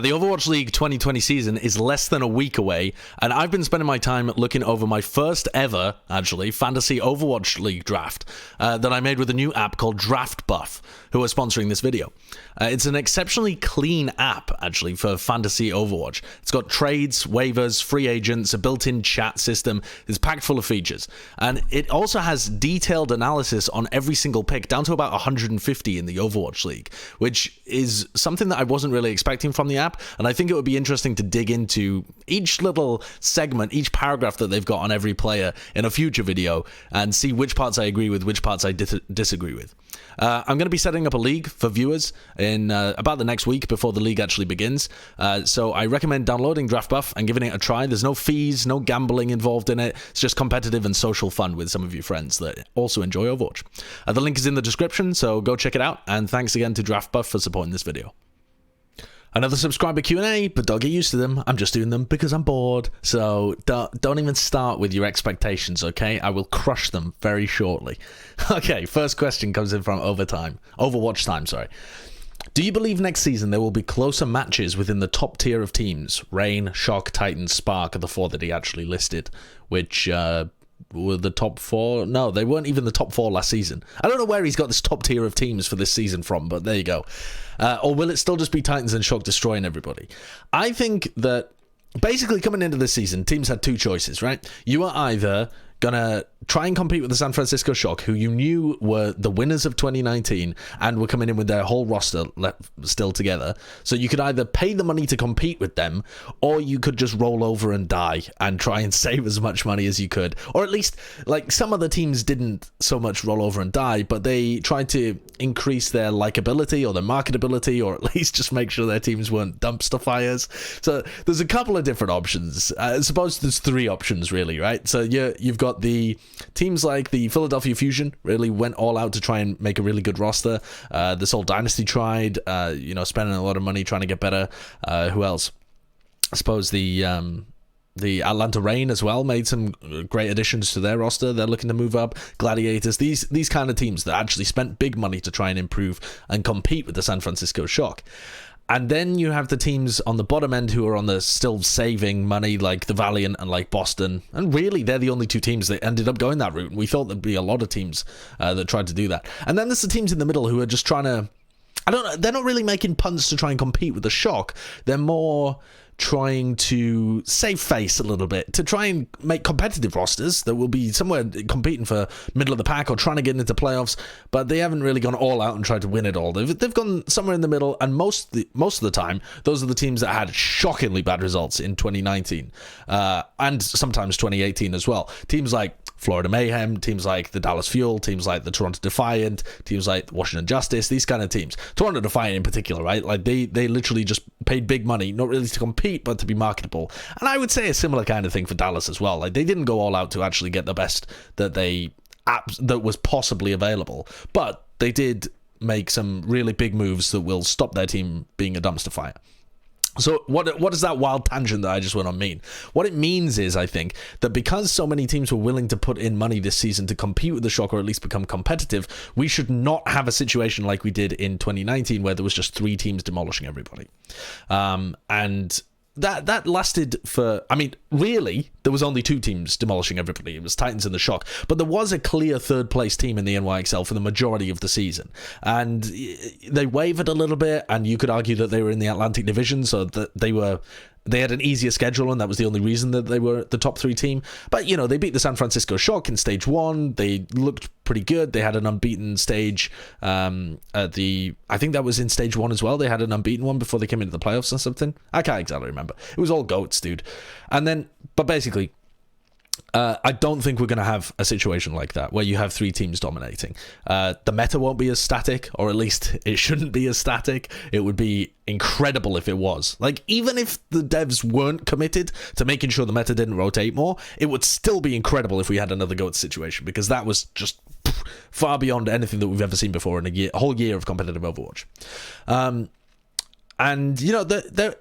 The Overwatch League 2020 season is less than a week away, and I've been spending my time looking over my first ever, actually, Fantasy Overwatch League draft that I made with a new app called Draft Buff, who are sponsoring this video. It's an exceptionally clean app, actually, for Fantasy Overwatch. It's got trades, waivers, free agents, a built-in chat system. It's packed full of features. And it also has detailed analysis on every single pick, down to about 150 in the Overwatch League, which is something that I wasn't really expecting from the app, and I think it would be interesting to dig into each little segment, each paragraph that they've got on every player in a future video, and see which parts I agree with, which parts I disagree with. I'm going to be setting up a league for viewers in about the next week before the league actually begins, so I recommend downloading Draft Buff and giving it a try. There's no fees, no gambling involved in it. It's just competitive and social fun with some of your friends that also enjoy Overwatch. The link is in the description, so go check it out, and thanks again to Draft Buff for supporting this video. Another subscriber Q&A, but don't get used to them. I'm just doing them because I'm bored. So don't even start with your expectations, okay? I will crush them very shortly. Okay, first question comes in from Overwatch Time, sorry. Do you believe next season there will be closer matches within the top tier of teams? Rein, Shock, Titan, Spark are the four that he actually listed, which were the top four. No, they weren't even the top four last season. I don't know where he's got this top tier of teams for this season from, but there you go. Or will it still just be Titans and Shock destroying everybody? I think that basically coming into this season, teams had two choices, right? You are either gonna try and compete with the San Francisco Shock, who you knew were the winners of 2019 and were coming in with their whole roster still together. So you could either pay the money to compete with them, or you could just roll over and die and try and save as much money as you could. Or at least, like, some other teams didn't so much roll over and die, but they tried to increase their likability or their marketability, or at least just make sure their teams weren't dumpster fires. So there's a couple of different options. I suppose there's three options, really, right? So you've got the teams like the Philadelphia Fusion really went all out to try and make a really good roster. The Seoul Dynasty tried, spending a lot of money trying to get better. Who else? I suppose the Atlanta Reign as well made some great additions to their roster. They're looking to move up. Gladiators, these kind of teams that actually spent big money to try and improve and compete with the San Francisco Shock. And then you have the teams on the bottom end who are on the still saving money, like the Valiant and like Boston. And really, they're the only two teams that ended up going that route. And we thought there'd be a lot of teams that tried to do that. And then there's the teams in the middle who are just trying to, I don't know, they're not really making punts to try and compete with the Shock. They're more trying to save face a little bit, to try and make competitive rosters that will be somewhere competing for middle of the pack or trying to get into playoffs, but they haven't really gone all out and tried to win it all. They've gone somewhere in the middle, and most of the time, those are the teams that had shockingly bad results in 2019, and sometimes 2018 as well. Teams like Florida Mayhem, teams like the Dallas Fuel, teams like the Toronto Defiant, teams like Washington Justice, these kind of teams. Toronto Defiant in particular, right? Like they literally just paid big money, not really to compete, but to be marketable. And I would say a similar kind of thing for Dallas as well. Like they didn't go all out to actually get the best that that was possibly available, but they did make some really big moves that will stop their team being a dumpster fire. So what does that wild tangent that I just went on mean? What it means is, I think, that because so many teams were willing to put in money this season to compete with the Shock, or at least become competitive, we should not have a situation like we did in 2019 where there was just three teams demolishing everybody. And that lasted for, I mean, really, there was only two teams demolishing everybody. It was Titans and the Shock. But there was a clear third place team in the NYXL for the majority of the season. And they wavered a little bit, and you could argue that they were in the Atlantic Division, so that they had an easier schedule, and that was the only reason that they were the top three team. But, you know, they beat the San Francisco Shock in stage one. They looked pretty good. They had an unbeaten stage I think that was in stage one as well. They had an unbeaten one before they came into the playoffs or something. I can't exactly remember. It was all goats, dude. And then, but basically, I don't think we're going to have a situation like that where you have three teams dominating. The meta won't be as static, or at least it shouldn't be as static. It would be incredible if it was. Like, even if the devs weren't committed to making sure the meta didn't rotate more, it would still be incredible if we had another GOAT situation, because that was just far beyond anything that we've ever seen before in a whole year of competitive Overwatch. And, you know,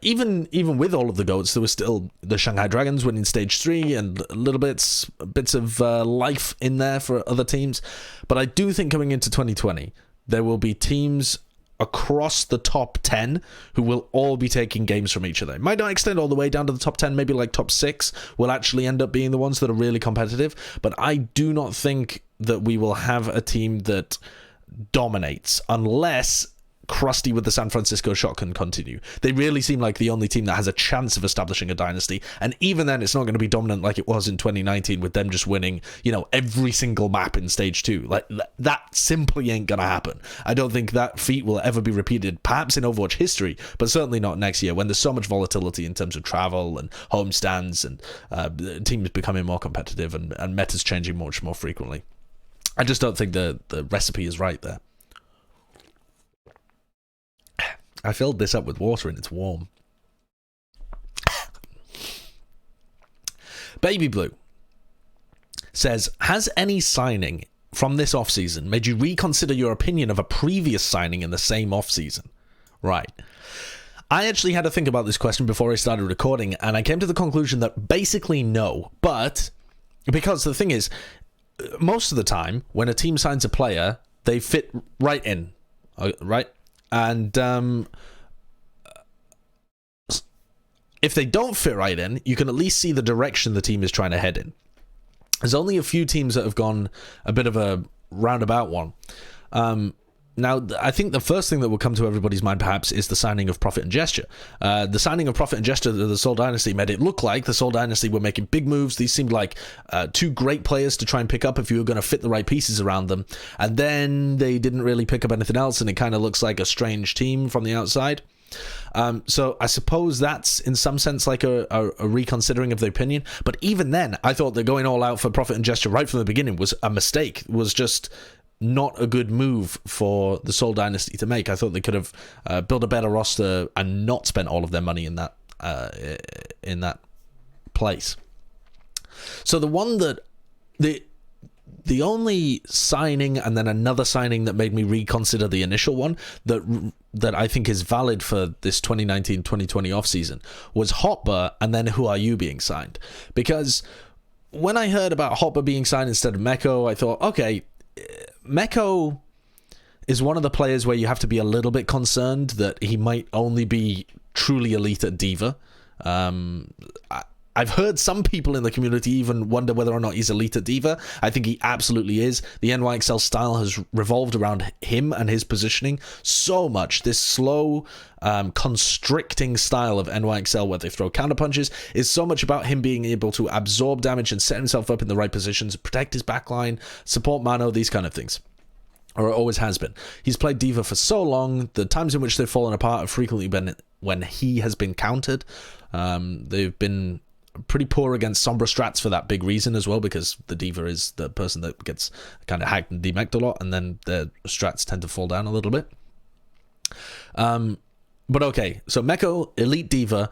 even with all of the GOATs, there was still the Shanghai Dragons winning stage 3 and little bits of life in there for other teams. But I do think coming into 2020, there will be teams across the top 10 who will all be taking games from each other. It might not extend all the way down to the top 10, maybe like top 6 will actually end up being the ones that are really competitive, but I do not think that we will have a team that dominates unless Krusty with the San Francisco shot can continue. They really seem like the only team that has a chance of establishing a dynasty, and even then it's not going to be dominant like it was in 2019 with them just winning, every single map in stage 2. Like, that simply ain't going to happen. I don't think that feat will ever be repeated, perhaps in Overwatch history, but certainly not next year when there's so much volatility in terms of travel and homestands and teams becoming more competitive and metas changing much more frequently. I just don't think the recipe is right there. I filled this up with water and it's warm. babyblu says, has any signing from this offseason made you reconsider your opinion of a previous signing in the same offseason? Right. I actually had to think about this question before I started recording, and I came to the conclusion that basically no. But, because the thing is, most of the time, when a team signs a player, they fit right in, right? And if they don't fit right in, you can at least see the direction the team is trying to head in. There's only a few teams that have gone a bit of a roundabout one. Now, I think the first thing that will come to everybody's mind, perhaps, is the signing of Profit and Gesture. The signing of Profit and Gesture to the Seoul Dynasty made it look like the Seoul Dynasty were making big moves. These seemed like two great players to try and pick up if you were going to fit the right pieces around them. And then they didn't really pick up anything else, and it kind of looks like a strange team from the outside. So I suppose that's, in some sense, like a reconsidering of the opinion. But even then, I thought that going all out for Profit and Gesture right from the beginning was a mistake, was just not a good move for the Seoul Dynasty to make. I thought they could have built a better roster and not spent all of their money in that place. So the one that the only signing and then another signing that made me reconsider the initial one that I think is valid for this 2019-2020 offseason was Hotbar and then Who Are You being signed. Because when I heard about Hotbar being signed instead of Meko, I thought, okay, Meko is one of the players where you have to be a little bit concerned that he might only be truly elite at Diva. I've heard some people in the community even wonder whether or not he's elite at Diva. I think he absolutely is. The NYXL style has revolved around him and his positioning so much. This slow, constricting style of NYXL where they throw counterpunches is so much about him being able to absorb damage and set himself up in the right positions, protect his backline, support Mano, these kind of things. Or it always has been. He's played Diva for so long. The times in which they've fallen apart have frequently been when he has been countered. They've been pretty poor against Sombra strats for that big reason as well, because the Diva is the person that gets kind of hacked and demeched a lot, and then the strats tend to fall down a little bit. But okay, so Meko, elite Diva,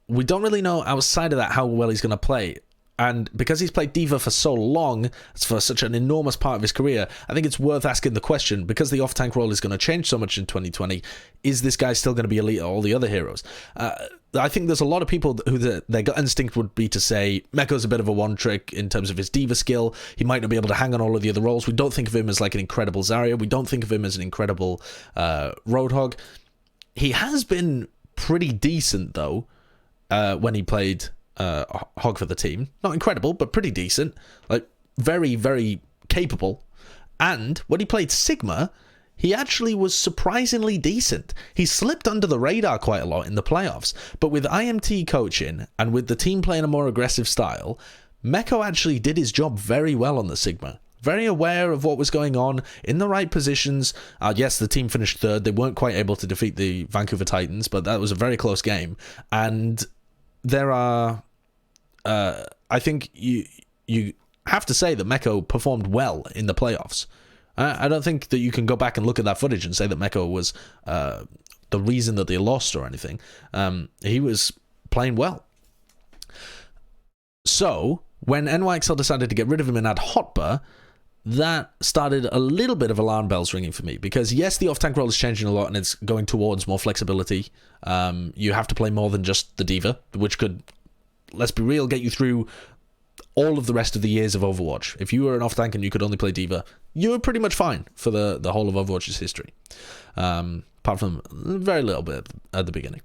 we don't really know outside of that how well he's going to play. And because he's played Diva for so long, for such an enormous part of his career, I think it's worth asking the question, because the off-tank role is going to change so much in 2020, is this guy still going to be elite at all the other heroes? I think there's a lot of people who their gut instinct would be to say Meko's a bit of a one-trick in terms of his Diva skill. He might not be able to hang on all of the other roles. We don't think of him as like an incredible Zarya. We don't think of him as an incredible Roadhog. He has been pretty decent, though, when he played Hog for the team. Not incredible, but pretty decent. Like, very, very capable. And when he played Sigma, he actually was surprisingly decent. He slipped under the radar quite a lot in the playoffs, but with IMT coaching and with the team playing a more aggressive style, Meko actually did his job very well on the Sigma. Very aware of what was going on, in the right positions. Yes, the team finished third. They weren't quite able to defeat the Vancouver Titans, but that was a very close game. And there are... I think you have to say that Meko performed well in the playoffs. I don't think that you can go back and look at that footage and say that Meko was the reason that they lost or anything. He was playing well. So, when NYXL decided to get rid of him and add Hotbar, that started a little bit of alarm bells ringing for me, because yes, the off-tank role is changing a lot and it's going towards more flexibility. You have to play more than just the Diva, which could, let's be real, get you through all of the rest of the years of Overwatch. If you were an off-tank and you could only play Diva, you were pretty much fine for the whole of Overwatch's history. Apart apart from very little bit at the beginning.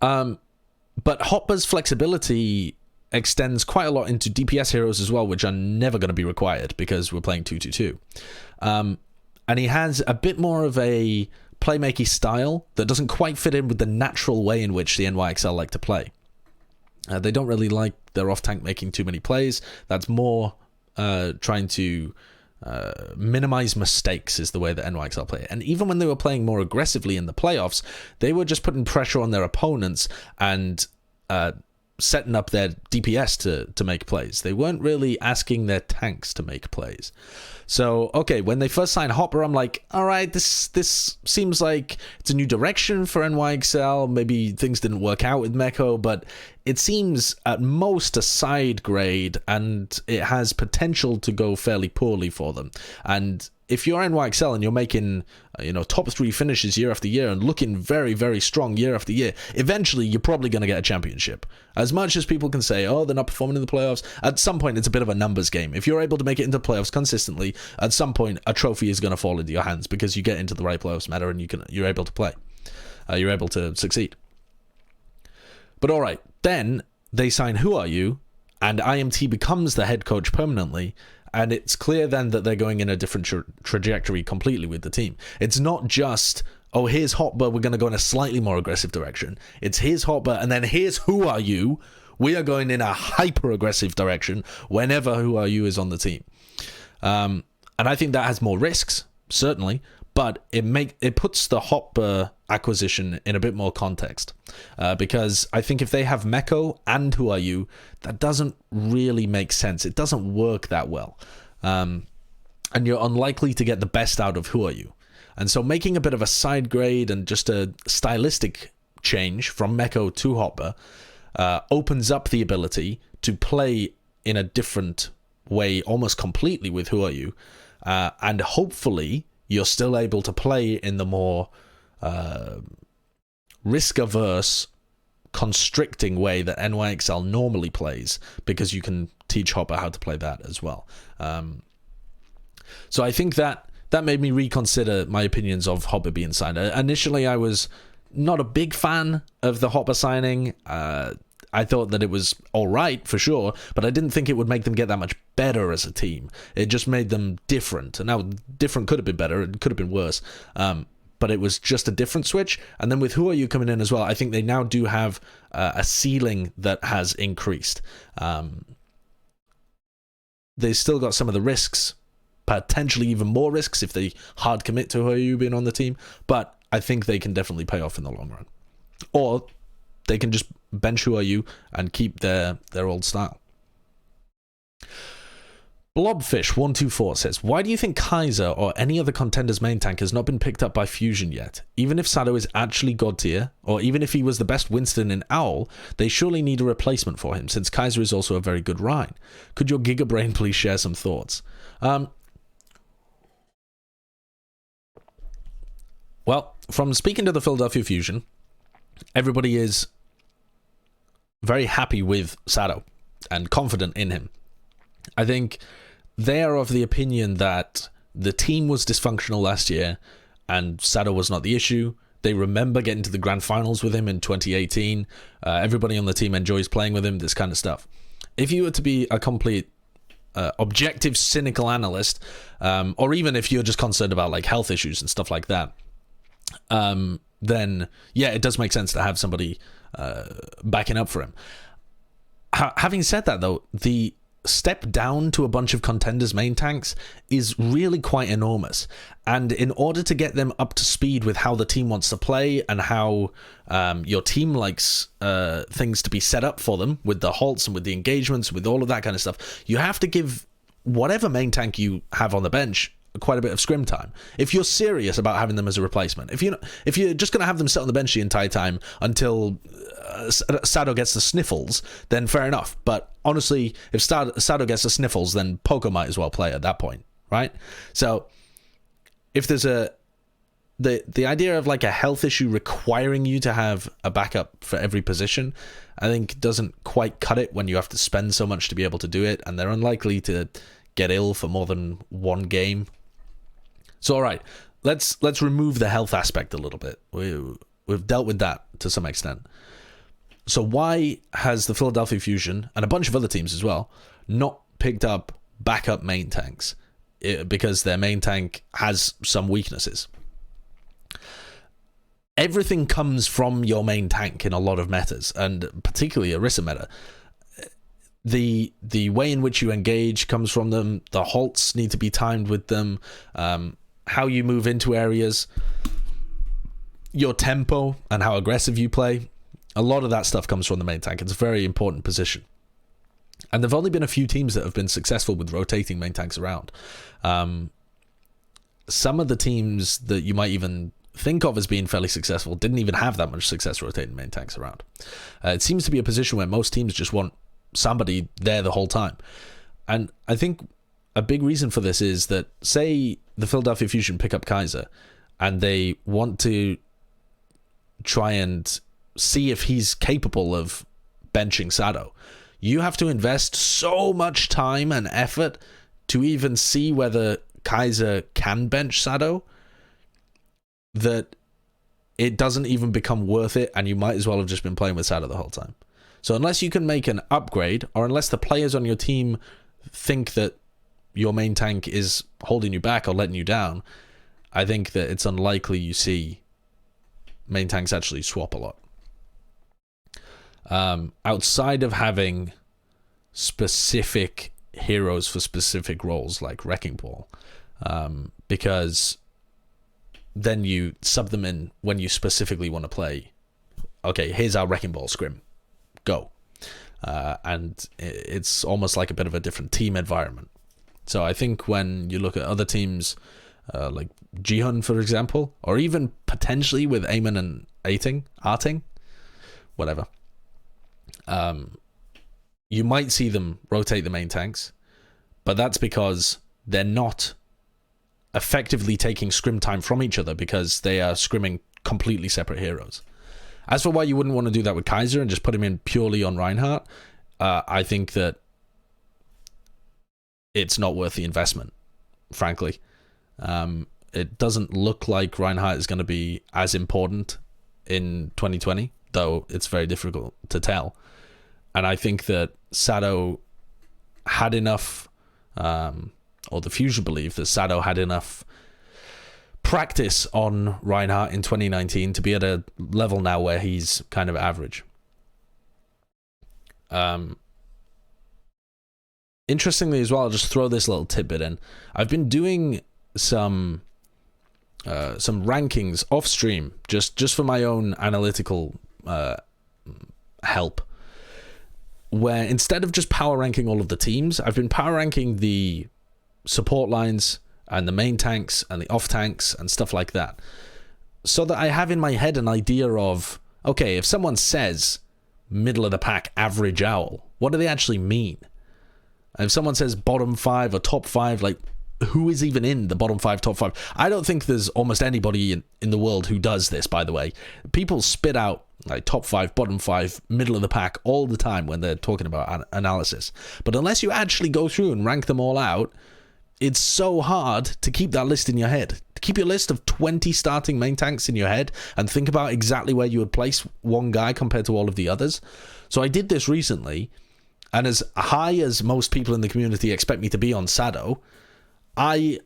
But Hopper's flexibility extends quite a lot into DPS heroes as well, which are never going to be required because we're playing 2-2-2. And he has a bit more of a playmaking style that doesn't quite fit in with the natural way in which the NYXL like to play. They don't really like their off-tank making too many plays. That's more trying to minimize mistakes is the way that NYXL play. And even when they were playing more aggressively in the playoffs, they were just putting pressure on their opponents and setting up their DPS to make plays. They weren't really asking their tanks to make plays. So, okay, when they first signed Hopper, I'm like, all right, this seems like it's a new direction for NYXL. Maybe things didn't work out with Meko, but it seems at most a side grade, and it has potential to go fairly poorly for them. And if you're NYXL and you're making, top 3 finishes year after year and looking very, very strong year after year, eventually you're probably going to get a championship. As much as people can say, oh, they're not performing in the playoffs, at some point it's a bit of a numbers game. If you're able to make it into playoffs consistently, at some point a trophy is going to fall into your hands because you get into the right playoffs meta and you're able to play. You're able to succeed. But all right, then they sign Who Are You, and IMT becomes the head coach permanently. And it's clear then that they're going in a different trajectory completely with the team. It's not just, oh, here's Hopper, we're going to go in a slightly more aggressive direction. It's here's Hopper, and then here's Who Are You. We are going in a hyper-aggressive direction whenever Who Are You is on the team. And I think that has more risks, certainly, but it puts the Hopper acquisition in a bit more context. Because I think if they have Meko and Who Are You, that doesn't really make sense. It doesn't work that well. And you're unlikely to get the best out of Who Are You. And so making a bit of a side grade and just a stylistic change from Meko to Hopper opens up the ability to play in a different way almost completely with Who Are You. And hopefully you're still able to play in the more risk-averse, constricting way that NYXL normally plays, because you can teach Hopper how to play that as well. So I think that made me reconsider my opinions of Hopper being signed. Initially, I was not a big fan of the Hopper signing. I thought that it was all right for sure, but I didn't think it would make them get that much better as a team. It just made them different. And now different could have been better. It could have been worse. But it was just a different switch. And then with Who Are You coming in as well, I think they now do have a ceiling that has increased. They still got some of the risks, potentially even more risks if they hard commit to Who Are You being on the team. But I think they can definitely pay off in the long run. Or they can just bench Who Are You and keep their old style. Blobfish124 says, why do you think Kaiser or any other contender's main tank has not been picked up by Fusion yet? Even if Sado is actually god tier, or even if he was the best Winston in Owl, they surely need a replacement for him, since Kaiser is also a very good Rein. Could your gigabrain please share some thoughts? Well, from speaking to the Philadelphia Fusion, everybody is very happy with Sado and confident in him. I think they are of the opinion that the team was dysfunctional last year and Sado was not the issue. They remember getting to the grand finals with him in 2018. Everybody on the team enjoys playing with him, this kind of stuff. If you were to be a complete objective, cynical analyst, or even if you're just concerned about like health issues and stuff like that, then yeah, it does make sense to have somebody backing up for him. Having said that, though, the step down to a bunch of contenders' main tanks is really quite enormous. And in order to get them up to speed with how the team wants to play and how your team likes things to be set up for them with the halts and with the engagements, with all of that kind of stuff, you have to give whatever main tank you have on the bench quite a bit of scrim time if you're serious about having them as a replacement. If you're just going to have them sit on the bench the entire time until Sado gets the sniffles, then fair enough. But honestly, if Sado gets the sniffles, then Poco might as well play at that point, right? So if there's the idea of like a health issue requiring you to have a backup for every position, I think doesn't quite cut it when you have to spend so much to be able to do it, and they're unlikely to get ill for more than one game. So all right, let's remove the health aspect a little bit. We've dealt with that to some extent. So why has the Philadelphia Fusion and a bunch of other teams as well not picked up backup main tanks? Because their main tank has some weaknesses. Everything comes from your main tank in a lot of metas, and particularly Orisa meta. The way in which you engage comes from them. The halts need to be timed with them. How you move into areas, your tempo, and how aggressive you play. A lot of that stuff comes from the main tank. It's a very important position. And there've only been a few teams that have been successful with rotating main tanks around. Some of the teams that you might even think of as being fairly successful didn't even have that much success rotating main tanks around. It seems to be a position where most teams just want somebody there the whole time. And I think a big reason for this is that, say the Philadelphia Fusion pick up Kaiser and they want to try and see if he's capable of benching Sado. You have to invest so much time and effort to even see whether Kaiser can bench Sado that it doesn't even become worth it, and you might as well have just been playing with Sado the whole time. So unless you can make an upgrade, or unless the players on your team think that your main tank is holding you back or letting you down, I think that it's unlikely you see main tanks actually swap a lot. Outside of having specific heroes for specific roles like Wrecking Ball, because then you sub them in when you specifically want to play. Okay, here's our Wrecking Ball scrim, go. And it's almost like a bit of a different team environment. So I think when you look at other teams like Jihan, for example, or even potentially with Eamon and Arting, whatever, you might see them rotate the main tanks, but that's because they're not effectively taking scrim time from each other because they are scrimming completely separate heroes. As for why you wouldn't want to do that with Kaiser and just put him in purely on Reinhardt, I think that it's not worth the investment, frankly. It doesn't look like Reinhardt is going to be as important in 2020, though it's very difficult to tell. And I think that Sado had enough, or the Fusion believe that Sado had enough practice on Reinhardt in 2019 to be at a level now where he's kind of average. Interestingly as well, I'll just throw this little tidbit in. I've been doing some rankings off stream just for my own analytical help, where instead of just power ranking all of the teams, I've been power ranking the support lines and the main tanks and the off tanks and stuff like that, so that I have in my head an idea of, okay, if someone says middle of the pack average owl, what do they actually mean? And if someone says bottom 5 or top 5, like, who is even in the bottom 5, top 5? I don't think there's almost anybody in the world who does this, by the way. People spit out like top 5, bottom 5, middle of the pack all the time when they're talking about analysis. But unless you actually go through and rank them all out, it's so hard to keep that list in your head. To keep your list of 20 starting main tanks in your head and think about exactly where you would place one guy compared to all of the others. So I did this recently, and as high as most people in the community expect me to be on Sado, I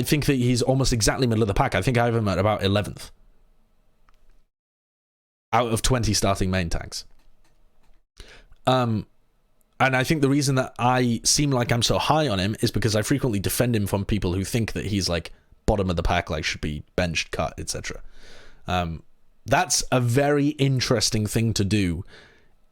think that he's almost exactly middle of the pack. I think I have him at about 11th out of 20 starting main tanks. And I think the reason that I seem like I'm so high on him is because I frequently defend him from people who think that he's like bottom of the pack, like should be benched, cut, etc. That's a very interesting thing to do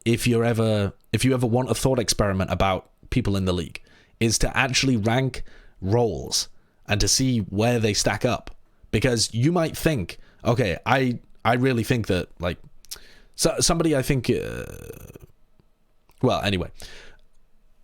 if you ever want a thought experiment about people in the league, is to actually rank roles and to see where they stack up. Because you might think, okay, I really think that, like, somebody I think... well, anyway,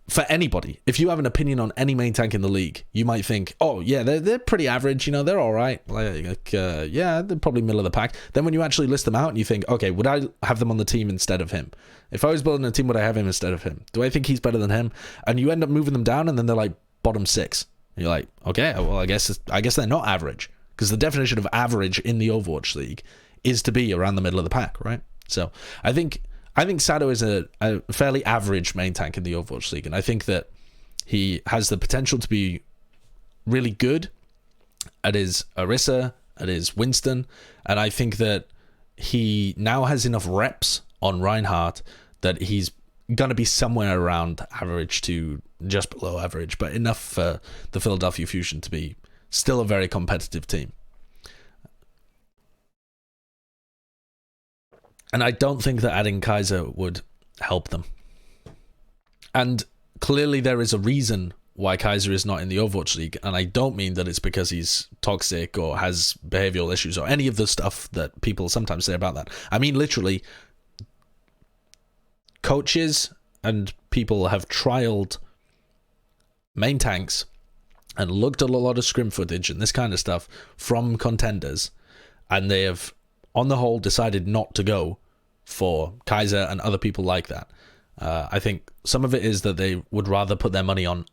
for anybody, if you have an opinion on any main tank in the league, you might think, oh, yeah, they're pretty average, you know, they're all right. Yeah, they're probably middle of the pack. Then when you actually list them out and you think, okay, would I have them on the team instead of him? If I was building a team, would I have him instead of him? Do I think he's better than him? And you end up moving them down and then they're like bottom 6 You're like, okay, well, I guess they're not average, because the definition of average in the Overwatch League is to be around the middle of the pack, right? So I think Sado is a fairly average main tank in the Overwatch League, and I think that he has the potential to be really good at his Orisa, at his Winston, and I think that he now has enough reps on Reinhardt that he's going to be somewhere around average to just below average, but enough for the Philadelphia Fusion to be still a very competitive team. And I don't think that adding Kaiser would help them. And clearly there is a reason why Kaiser is not in the Overwatch League, and I don't mean that it's because he's toxic or has behavioral issues or any of the stuff that people sometimes say about that. I mean, literally, coaches and people have trialed main tanks and looked at a lot of scrim footage and this kind of stuff from contenders, and they have, on the whole, decided not to go for Kaiser and other people like that. I think some of it is that they would rather put their money on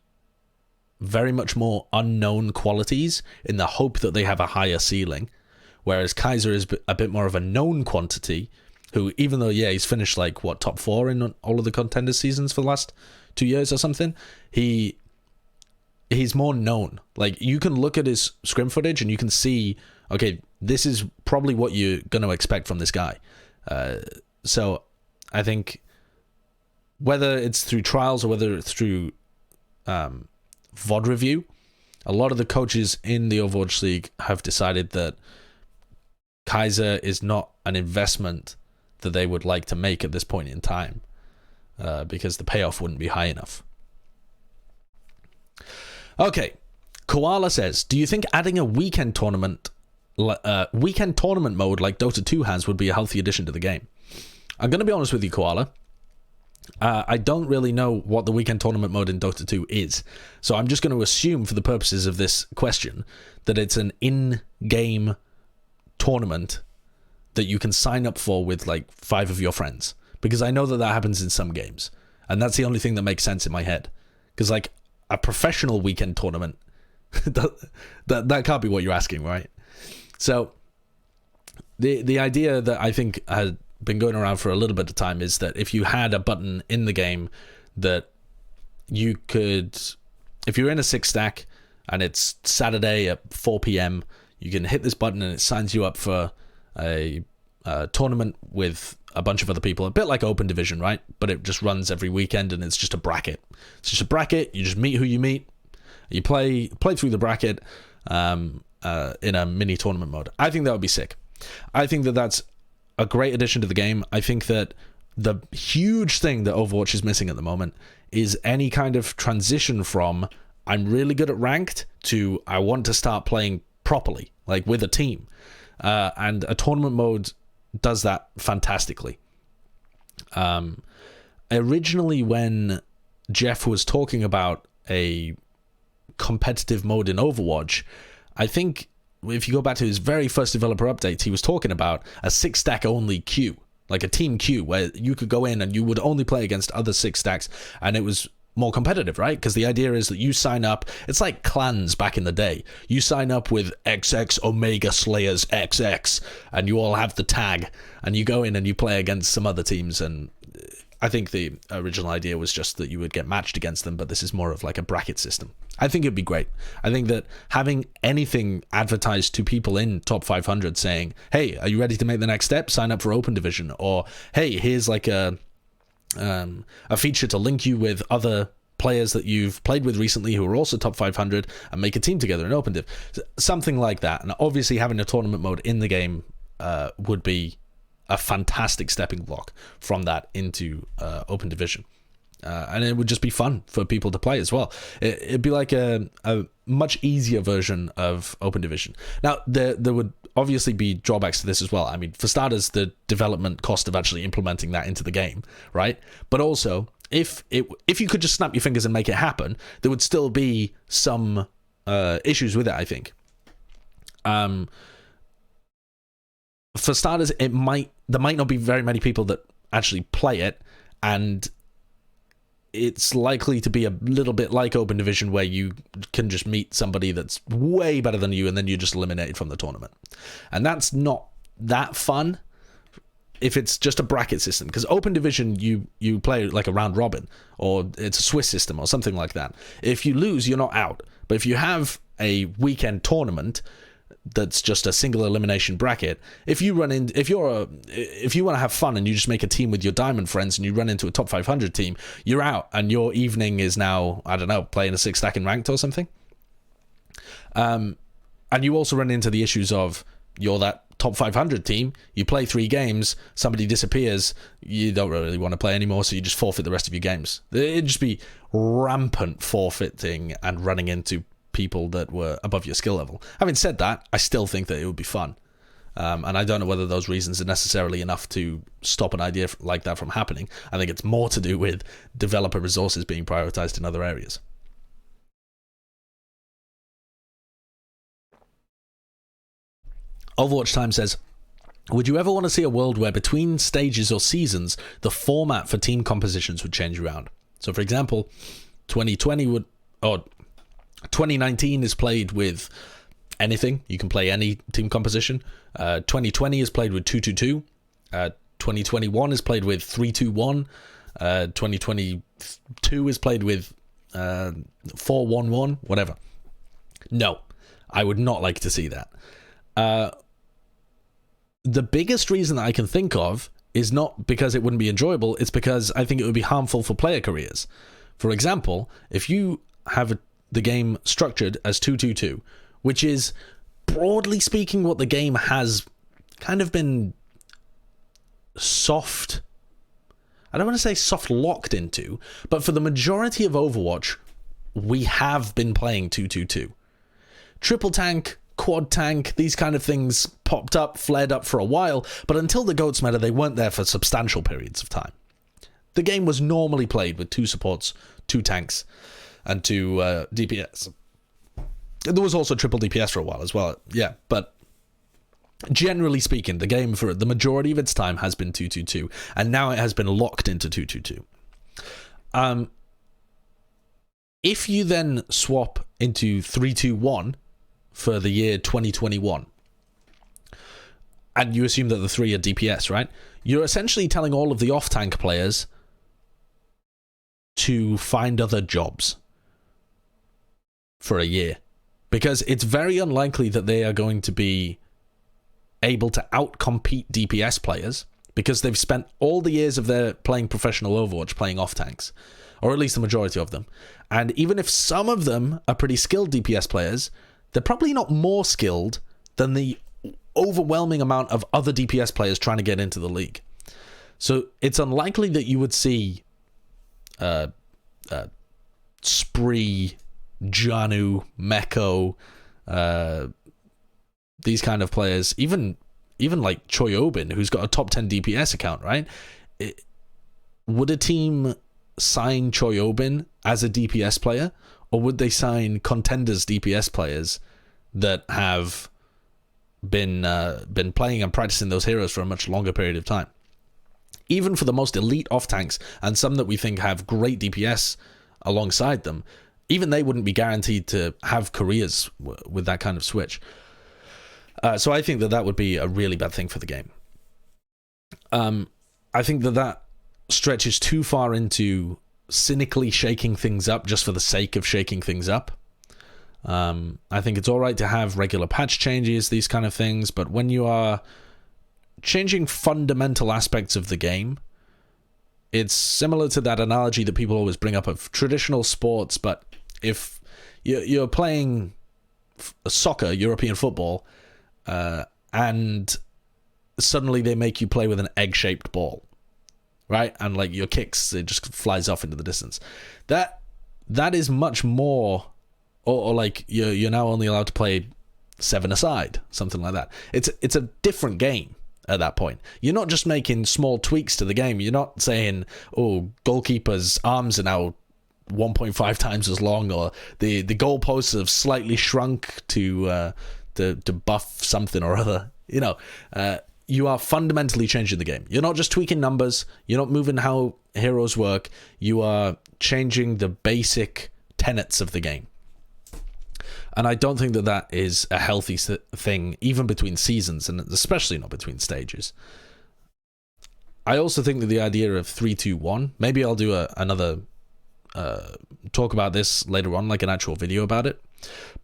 very much more unknown qualities in the hope that they have a higher ceiling, whereas Kaiser is a bit more of a known quantity, who, even though, yeah, he's finished like, what, top 4 in all of the contender seasons for the last 2 years or something, he's more known. Like, you can look at his scrim footage and you can see, okay, this is probably what you're going to expect from this guy. So I think whether it's through trials or whether it's through VOD review, a lot of the coaches in the Overwatch League have decided that Kaiser is not an investment that they would like to make at this point in time, because the payoff wouldn't be high enough. Okay, Koala says, do you think adding a weekend tournament mode like Dota 2 has would be a healthy addition to the game? I'm going to be honest with you, Koala. I don't really know what the weekend tournament mode in Dota 2 is, so I'm just going to assume for the purposes of this question that it's an in-game tournament that you can sign up for with like 5 of your friends, because I know that happens in some games, and that's the only thing that makes sense in my head, because like a professional weekend tournament, that can't be what you're asking, right? So the idea that I think had been going around for a little bit of time is that if you had a button in the game that you could, if you're in a 6 stack and it's Saturday at 4 p.m, you can hit this button and it signs you up for a tournament with a bunch of other people, a bit like Open Division, right? But it just runs every weekend and it's just a bracket. It's just a bracket. You just meet who you meet. You play through the bracket in a mini tournament mode. I think that would be sick. I think that that's a great addition to the game. I think that the huge thing that Overwatch is missing at the moment is any kind of transition from I'm really good at ranked to I want to start playing properly, like with a team. And a tournament mode does that fantastically. Originally, when Jeff was talking about a competitive mode in Overwatch, I think if you go back to his very first developer update, he was talking about a 6 stack only queue, like a team queue where you could go in and you would only play against other 6 stacks, and it was more competitive, right? Because the idea is that you sign up, it's like clans back in the day. You sign up with XX Omega Slayers XX, and you all have the tag, and you go in and you play against some other teams. And I think the original idea was just that you would get matched against them, but this is more of like a bracket system. I think it'd be great. I think that having anything advertised to people in top 500 saying, hey, are you ready to make the next step? Sign up for Open Division. Or, hey, here's like a feature to link you with other players that you've played with recently who are also top 500 and make a team together in Open Div. Something like that. And obviously having a tournament mode in the game would be a fantastic stepping block from that into Open Division. And it would just be fun for people to play as well. It'd be like a much easier version of Open Division. Now, there would obviously be drawbacks to this as well. I mean, for starters, the development cost of actually implementing that into the game, right? But also, if you could just snap your fingers and make it happen, there would still be some issues with it, I think. For starters, there might not be very many people that actually play it, and it's likely to be a little bit like Open Division, where you can just meet somebody that's way better than you and then you're just eliminated from the tournament. And that's not that fun if it's just a bracket system, because Open Division, you play like a round robin, or it's a Swiss system or something like that. If you lose, you're not out. But if you have a weekend tournament that's just a single elimination bracket, if you want to have fun and you just make a team with your diamond friends and you run into a top 500 team, you're out, and your evening is now, I don't know, playing a 6-stack in ranked or something. And you also run into the issues of, you're that top 500 team, you play 3 games, somebody disappears, you don't really want to play anymore, so you just forfeit the rest of your games. It'd just be rampant forfeiting and running into people that were above your skill level. Having said that, I still think that it would be fun. And I don't know whether those reasons are necessarily enough to stop an idea like that from happening. I think it's more to do with developer resources being prioritized in other areas. Overwatch Time says, would you ever want to see a world where between stages or seasons, the format for team compositions would change around? So, for example, 2019 is played with anything. You can play any team composition. 2020 is played with 2-2-2. 2021 is played with 3-2-1. 2022 is played with 4-1-1, whatever. No, I would not like to see that. The biggest reason that I can think of is not because it wouldn't be enjoyable, it's because I think it would be harmful for player careers. For example, if you have the game structured as 2-2-2, which is, broadly speaking, what the game has kind of been soft, I don't want to say soft locked into, but for the majority of Overwatch, we have been playing 2-2-2. Triple tank, quad tank, these kind of things popped up, flared up for a while, but until the GOATS meta, they weren't there for substantial periods of time. The game was normally played with 2 supports, 2 tanks, and 2 DPS. There was also triple DPS for a while as well, yeah, but generally speaking, the game for the majority of its time has been 2-2-2, and now it has been locked into 2-2-2. If you then swap into 3-2-1 for the year 2021, and you assume that the 3 are DPS, right? You're essentially telling all of the off-tank players to find other jobs for a year, because it's very unlikely that they are going to be able to outcompete DPS players, because they've spent all the years of their playing professional Overwatch playing off-tanks, or at least the majority of them. And even if some of them are pretty skilled DPS players, they're probably not more skilled than the overwhelming amount of other DPS players trying to get into the league. So it's unlikely that you would see Spree, Janu, Meko, these kind of players, even like Choi Obin, who's got a top 10 DPS account, right? Would a team sign Choi Obin as a DPS player, or would they sign contenders DPS players that have been playing and practicing those heroes for a much longer period of time? Even for the most elite off tanks, and some that we think have great DPS alongside them, even they wouldn't be guaranteed to have careers with that kind of switch. So I think that would be a really bad thing for the game. I think that stretches too far into cynically shaking things up just for the sake of shaking things up. I think it's all right to have regular patch changes, these kind of things, but when you are changing fundamental aspects of the game, it's similar to that analogy that people always bring up of traditional sports, but if you're playing soccer, European football, and suddenly they make you play with an egg-shaped ball, right? And like your kicks, it just flies off into the distance. That is much more, or like you're now only allowed to play 7-a-side, something like that. It's a different game at that point. You're not just making small tweaks to the game. You're not saying, oh, goalkeeper's arms are now 1.5 times as long, or the goalposts have slightly shrunk to buff something or other. You are fundamentally changing the game. You're not just tweaking numbers. You're not moving how heroes work. You are changing the basic tenets of the game. And I don't think that that is a healthy thing, even between seasons, and especially not between stages. I also think that the idea of 3-2-1, maybe I'll do another talk about this later on, like an actual video about it.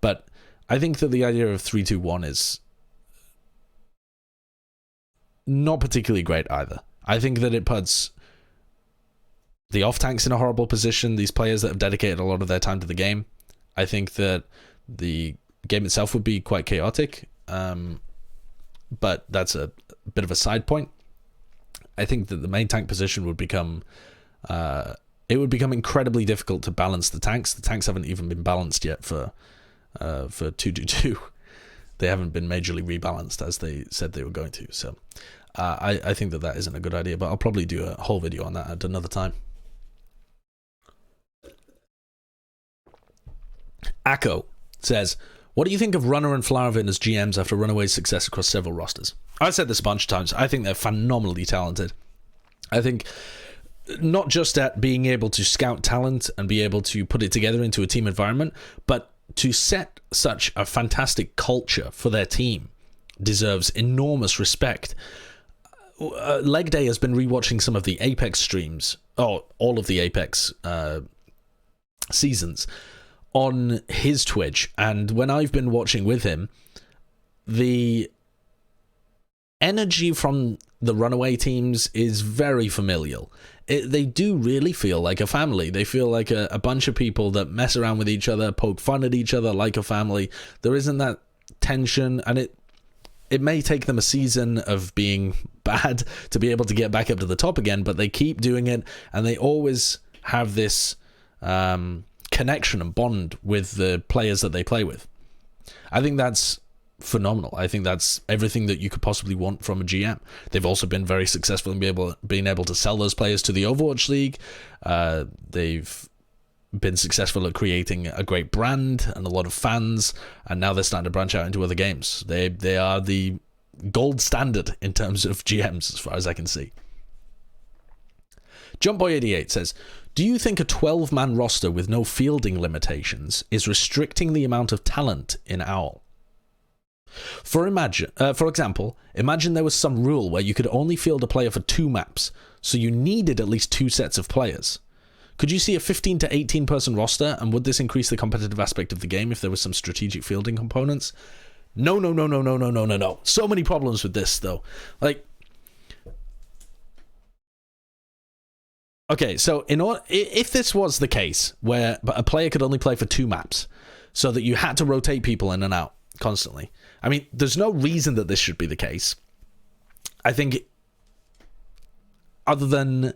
But I think that the idea of 3-2-1 is not particularly great either. I think that it puts the off-tanks in a horrible position, these players that have dedicated a lot of their time to the game. I think that the game itself would be quite chaotic, but that's a bit of a side point. I think that the main tank position would become incredibly difficult to balance the tanks. The tanks haven't even been balanced yet for 2-2-2. They haven't been majorly rebalanced as they said they were going to. So I think that isn't a good idea, but I'll probably do a whole video on that at another time. Akko says, what do you think of Runner and Flowervin as GMs after Runaways' success across several rosters? I've said this a bunch of times. I think they're phenomenally talented. I think not just at being able to scout talent and be able to put it together into a team environment, but to set such a fantastic culture for their team deserves enormous respect. Leg Day has been rewatching some of the Apex streams, all of the Apex seasons, on his Twitch, and when I've been watching with him, the energy from the Runaway teams is very familial. They do really feel like a family. They feel like a bunch of people that mess around with each other, poke fun at each other like a family. There isn't that tension, and it may take them a season of being bad to be able to get back up to the top again, but they keep doing it, and they always have this connection and bond with the players that they play with. I think that's phenomenal. I think that's everything that you could possibly want from a GM. They've also been very successful in being able to sell those players to the Overwatch League. They've been successful at creating a great brand and a lot of fans, and now they're starting to branch out into other games. They are the gold standard in terms of GMs as far as I can see. JumpBoy88 says, do you think a 12-man roster with no fielding limitations is restricting the amount of talent in OWL? For example, imagine there was some rule where you could only field a player for 2 maps, so you needed at least 2 sets of players. Could you see a 15 to 18 person roster, and would this increase the competitive aspect of the game if there was some strategic fielding components? No. So many problems with this, though. Like, okay, so if this was the case, where a player could only play for 2 maps, so that you had to rotate people in and out constantly, I mean, there's no reason that this should be the case. I think, other than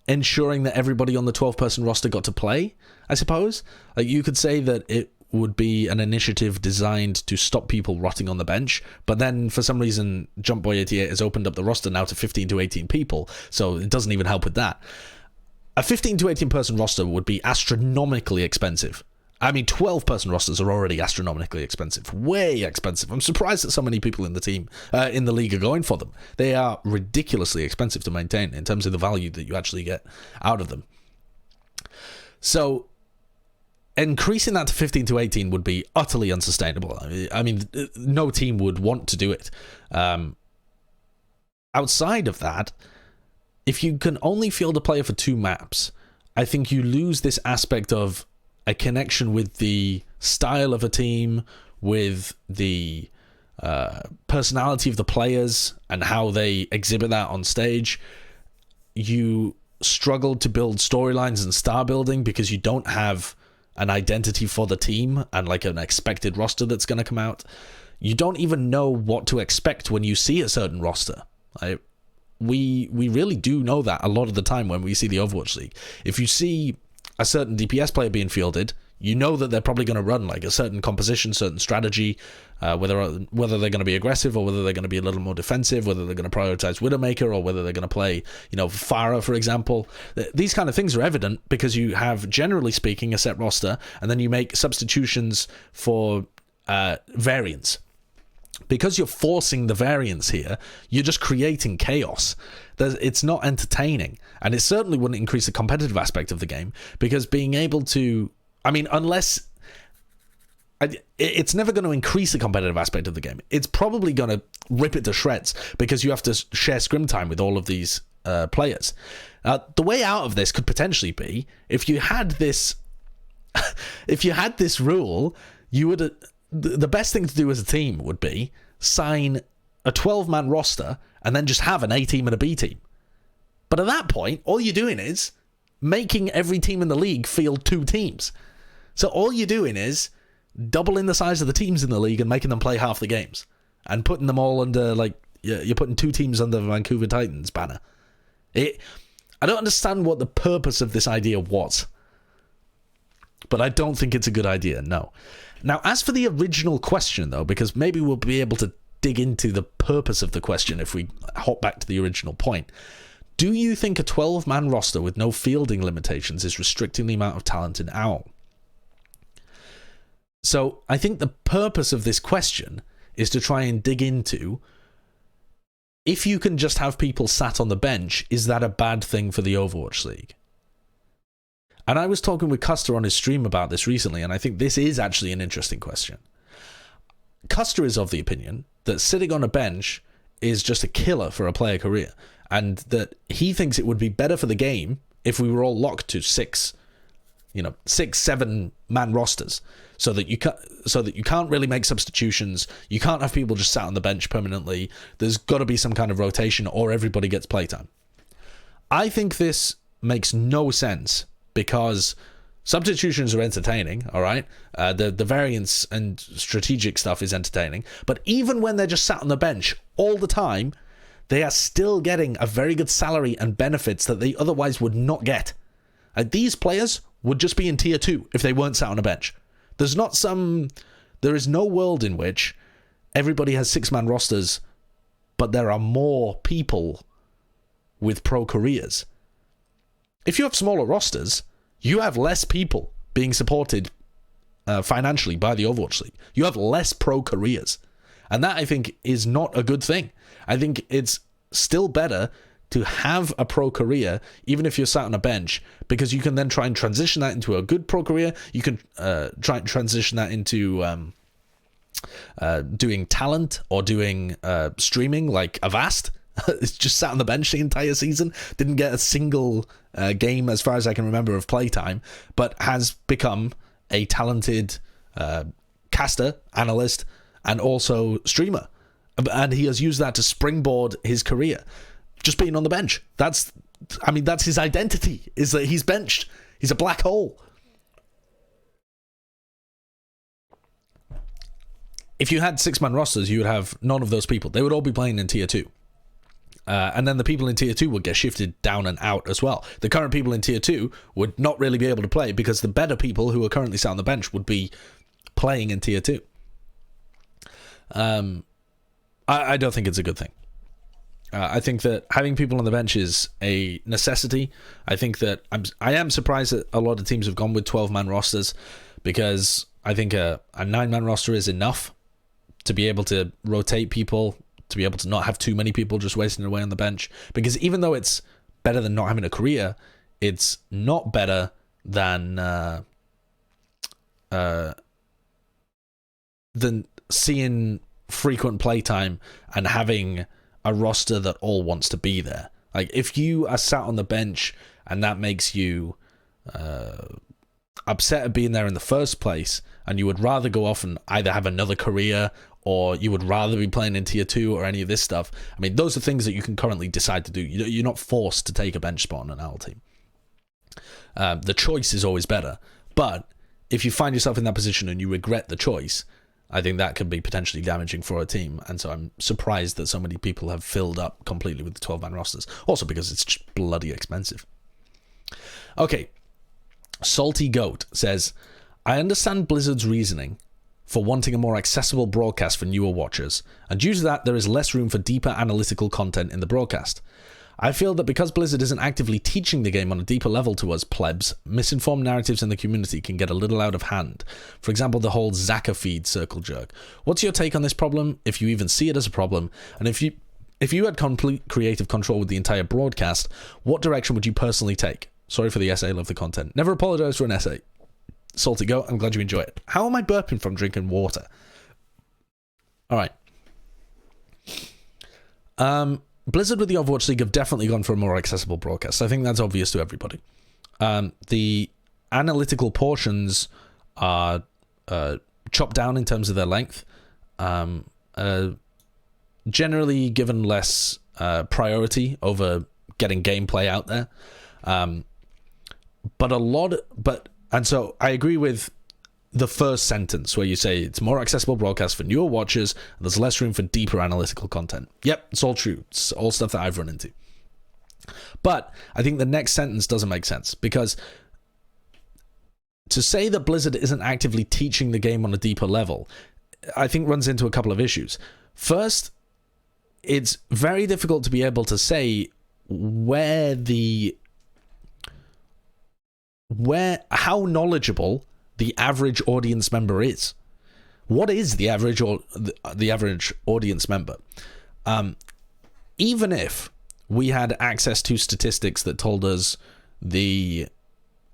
ensuring that everybody on the 12-person roster got to play, I suppose. Like, you could say that it would be an initiative designed to stop people rotting on the bench, but then for some reason JumpBoy88 has opened up the roster now to 15 to 18 people, so it doesn't even help with that. A 15 to 18 person roster would be astronomically expensive. I mean, 12-person rosters are already astronomically expensive. Way expensive. I'm surprised that so many people in the team, in the league, are going for them. They are ridiculously expensive to maintain in terms of the value that you actually get out of them. So, increasing that to 15 to 18 would be utterly unsustainable. I mean, no team would want to do it. Outside of that, if you can only field a player for 2 maps, I think you lose this aspect of a connection with the style of a team, with the personality of the players and how they exhibit that on stage. You struggle to build storylines and star building because you don't have an identity for the team and like an expected roster that's going to come out. You don't even know what to expect when you see a certain roster. We really do know that a lot of the time when we see the Overwatch League. If you see a certain DPS player being fielded, you know that they're probably going to run like a certain composition, certain strategy, whether they're going to be aggressive or whether they're going to be a little more defensive, whether they're going to prioritize Widowmaker or whether they're going to play, Pharah, for example. These kind of things are evident because you have, generally speaking, a set roster, and then you make substitutions for variants. because you're forcing the variance here, you're just creating chaos. It's not entertaining, and it certainly wouldn't increase the competitive aspect of the game, because being able to, I mean, unless it's never going to increase the competitive aspect of the game. It's probably going to rip it to shreds, because you have to share scrim time with all of these players. The way out of this could potentially be, if you had this rule, you would, the best thing to do as a team would be sign a 12-man roster and then just have an A team and a B team. But at that point, all you're doing is making every team in the league field 2 teams. So all you're doing is doubling the size of the teams in the league and making them play half the games, and putting them all under, like, you're putting 2 teams under the Vancouver Titans banner. I don't understand what the purpose of this idea was, but I don't think it's a good idea, no. Now, as for the original question, though, because maybe we'll be able to dig into the purpose of the question if we hop back to the original point. Do you think a 12-man roster with no fielding limitations is restricting the amount of talent in OWL? So I think the purpose of this question is to try and dig into, if you can just have people sat on the bench, is that a bad thing for the Overwatch League? And I was talking with Custer on his stream about this recently, and I think this is actually an interesting question. Custer is of the opinion that sitting on a bench is just a killer for a player career, and that he thinks it would be better for the game if we were all locked to 6-7-man rosters, so that you can't really make substitutions. You can't have people just sat on the bench permanently. There's got to be some kind of rotation, or everybody gets playtime. I think this makes no sense, because substitutions are entertaining, all right? The variance and strategic stuff is entertaining, but even when they're just sat on the bench all the time, they are still getting a very good salary and benefits that they otherwise would not get. These players would just be in tier 2 if they weren't sat on a bench. There is no world in which everybody has 6-man rosters, but there are more people with pro careers. If you have smaller rosters, you have less people being supported financially by the Overwatch League. You have less pro careers. And that, I think, is not a good thing. I think it's still better to have a pro career, even if you're sat on a bench, because you can then try and transition that into a good pro career. You can try and transition that into doing talent or doing streaming, like Avast. It's just sat on the bench the entire season, didn't get a single game, as far as I can remember, of playtime, but has become a talented caster, analyst, and also streamer. And he has used that to springboard his career. Just being on the bench. That's his identity, is that he's benched. He's a black hole. If you had 6-man rosters, you would have none of those people. They would all be playing in tier 2. And then the people in tier 2 would get shifted down and out as well. The current people in tier 2 would not really be able to play, because the better people who are currently sat on the bench would be playing in tier 2. I don't think it's a good thing. I think that having people on the bench is a necessity. I think that I am surprised that a lot of teams have gone with 12-man rosters, because I think a 9-man roster is enough to be able to rotate people, to be able to not have too many people just wasting away on the bench. Because even though it's better than not having a career, it's not better than seeing frequent playtime and having a roster that all wants to be there. Like, if you are sat on the bench and that makes you upset at being there in the first place, and you would rather go off and either have another career, or you would rather be playing in tier 2 or any of this stuff, I mean, those are things that you can currently decide to do. You're not forced to take a bench spot on an OWL team. The choice is always better, but if you find yourself in that position and you regret the choice, I think that could be potentially damaging for a team. And so I'm surprised that so many people have filled up completely with the 12-man rosters. Also because it's just bloody expensive. Okay. SaltyGoat says, I understand Blizzard's reasoning for wanting a more accessible broadcast for newer watchers, and due to that, there is less room for deeper analytical content in the broadcast. I feel that because Blizzard isn't actively teaching the game on a deeper level to us plebs, misinformed narratives in the community can get a little out of hand. For example, the whole Zachafeed circle jerk. What's your take on this problem, if you even see it as a problem? And if you had complete creative control with the entire broadcast, what direction would you personally take? Sorry for the essay, love the content. Never apologize for an essay. SaltyGoat, I'm glad you enjoy it. How am I burping from drinking water? Alright. Blizzard with the Overwatch League have definitely gone for a more accessible broadcast. I think that's obvious to everybody. The analytical portions are chopped down in terms of their length. Generally given less priority over getting gameplay out there. And so I agree with the first sentence where you say it's more accessible broadcast for newer watchers and there's less room for deeper analytical content. Yep, it's all true. It's all stuff that I've run into. But I think the next sentence doesn't make sense, because to say that Blizzard isn't actively teaching the game on a deeper level, I think runs into a couple of issues. First, it's very difficult to be able to say how knowledgeable the average audience member is. What is the average audience member? Even if we had access to statistics that told us the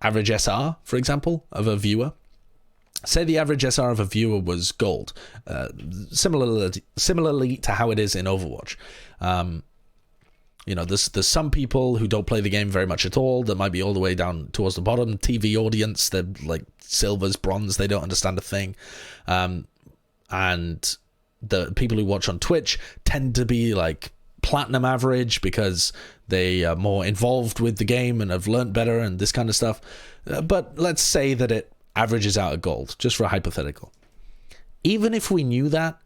average SR, for example, of a viewer, say the average SR of a viewer was gold, similarly to how it is in Overwatch. There's some people who don't play the game very much at all, that might be all the way down towards the bottom. TV audience, they're like silvers, bronze, they don't understand a thing. And the people who watch on Twitch tend to be like platinum average because they are more involved with the game and have learnt better and this kind of stuff. But let's say that it averages out at gold, just for a hypothetical. Even if we knew that,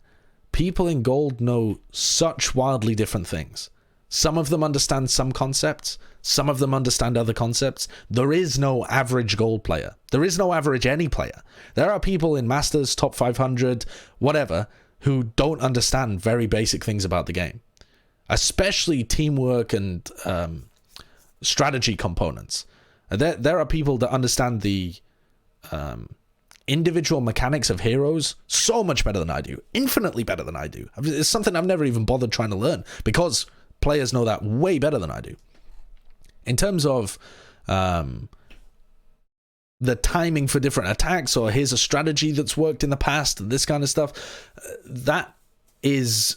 people in gold know such wildly different things. Some of them understand some concepts. Some of them understand other concepts. There is no average gold player. There is no average any player. There are people in Masters, top 500, whatever, who don't understand very basic things about the game. Especially teamwork and strategy components. There are people that understand the individual mechanics of heroes so much better than I do. Infinitely better than I do. It's something I've never even bothered trying to learn, because players know that way better than I do. In terms of the timing for different attacks, or here's a strategy that's worked in the past, and this kind of stuff, that is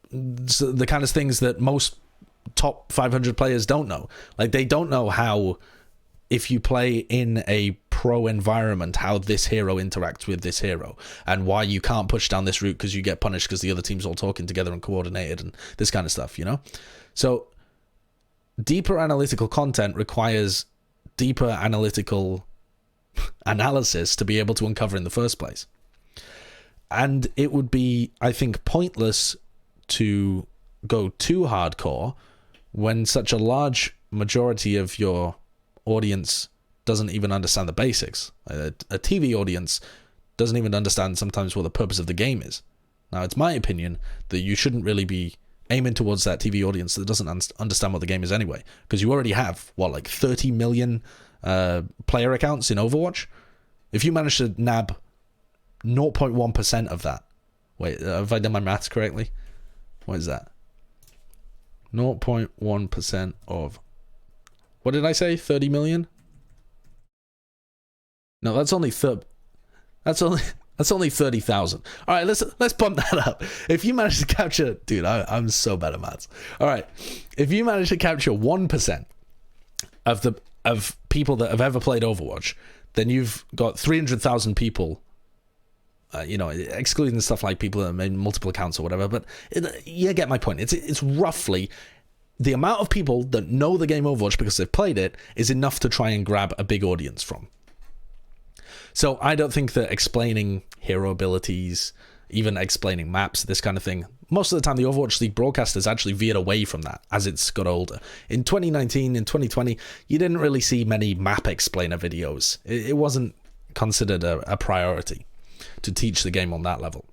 the kind of things that most top 500 players don't know. Like, they don't know how, if you play in a pro environment, how this hero interacts with this hero, and why you can't push down this route because you get punished because the other team's all talking together and coordinated and this kind of stuff, So deeper analytical content requires deeper analytical analysis to be able to uncover in the first place. And it would be, I think, pointless to go too hardcore when such a large majority of your audience doesn't even understand the basics. A TV audience doesn't even understand sometimes what the purpose of the game is. Now, it's my opinion that you shouldn't really be aiming towards that TV audience that doesn't understand what the game is anyway, because you already have, 30 million player accounts in Overwatch? If you manage to nab 0.1% of that, wait, have I done my maths correctly? What is that? 0.1% of, what did I say? 30 million? No, that's only 30,000. All right, let's bump that up. If you manage to capture, dude, I'm so bad at maths. All right, if you manage to capture 1% of people that have ever played Overwatch, then you've got 300,000 people. Excluding stuff like people that made multiple accounts or whatever, but you get my point. It's roughly the amount of people that know the game Overwatch because they've played it is enough to try and grab a big audience from. So I don't think that explaining hero abilities, even explaining maps, this kind of thing, most of the time the Overwatch League broadcasters actually veered away from that as it's got older. In 2019, in 2020, you didn't really see many map explainer videos. It wasn't considered a priority to teach the game on that level.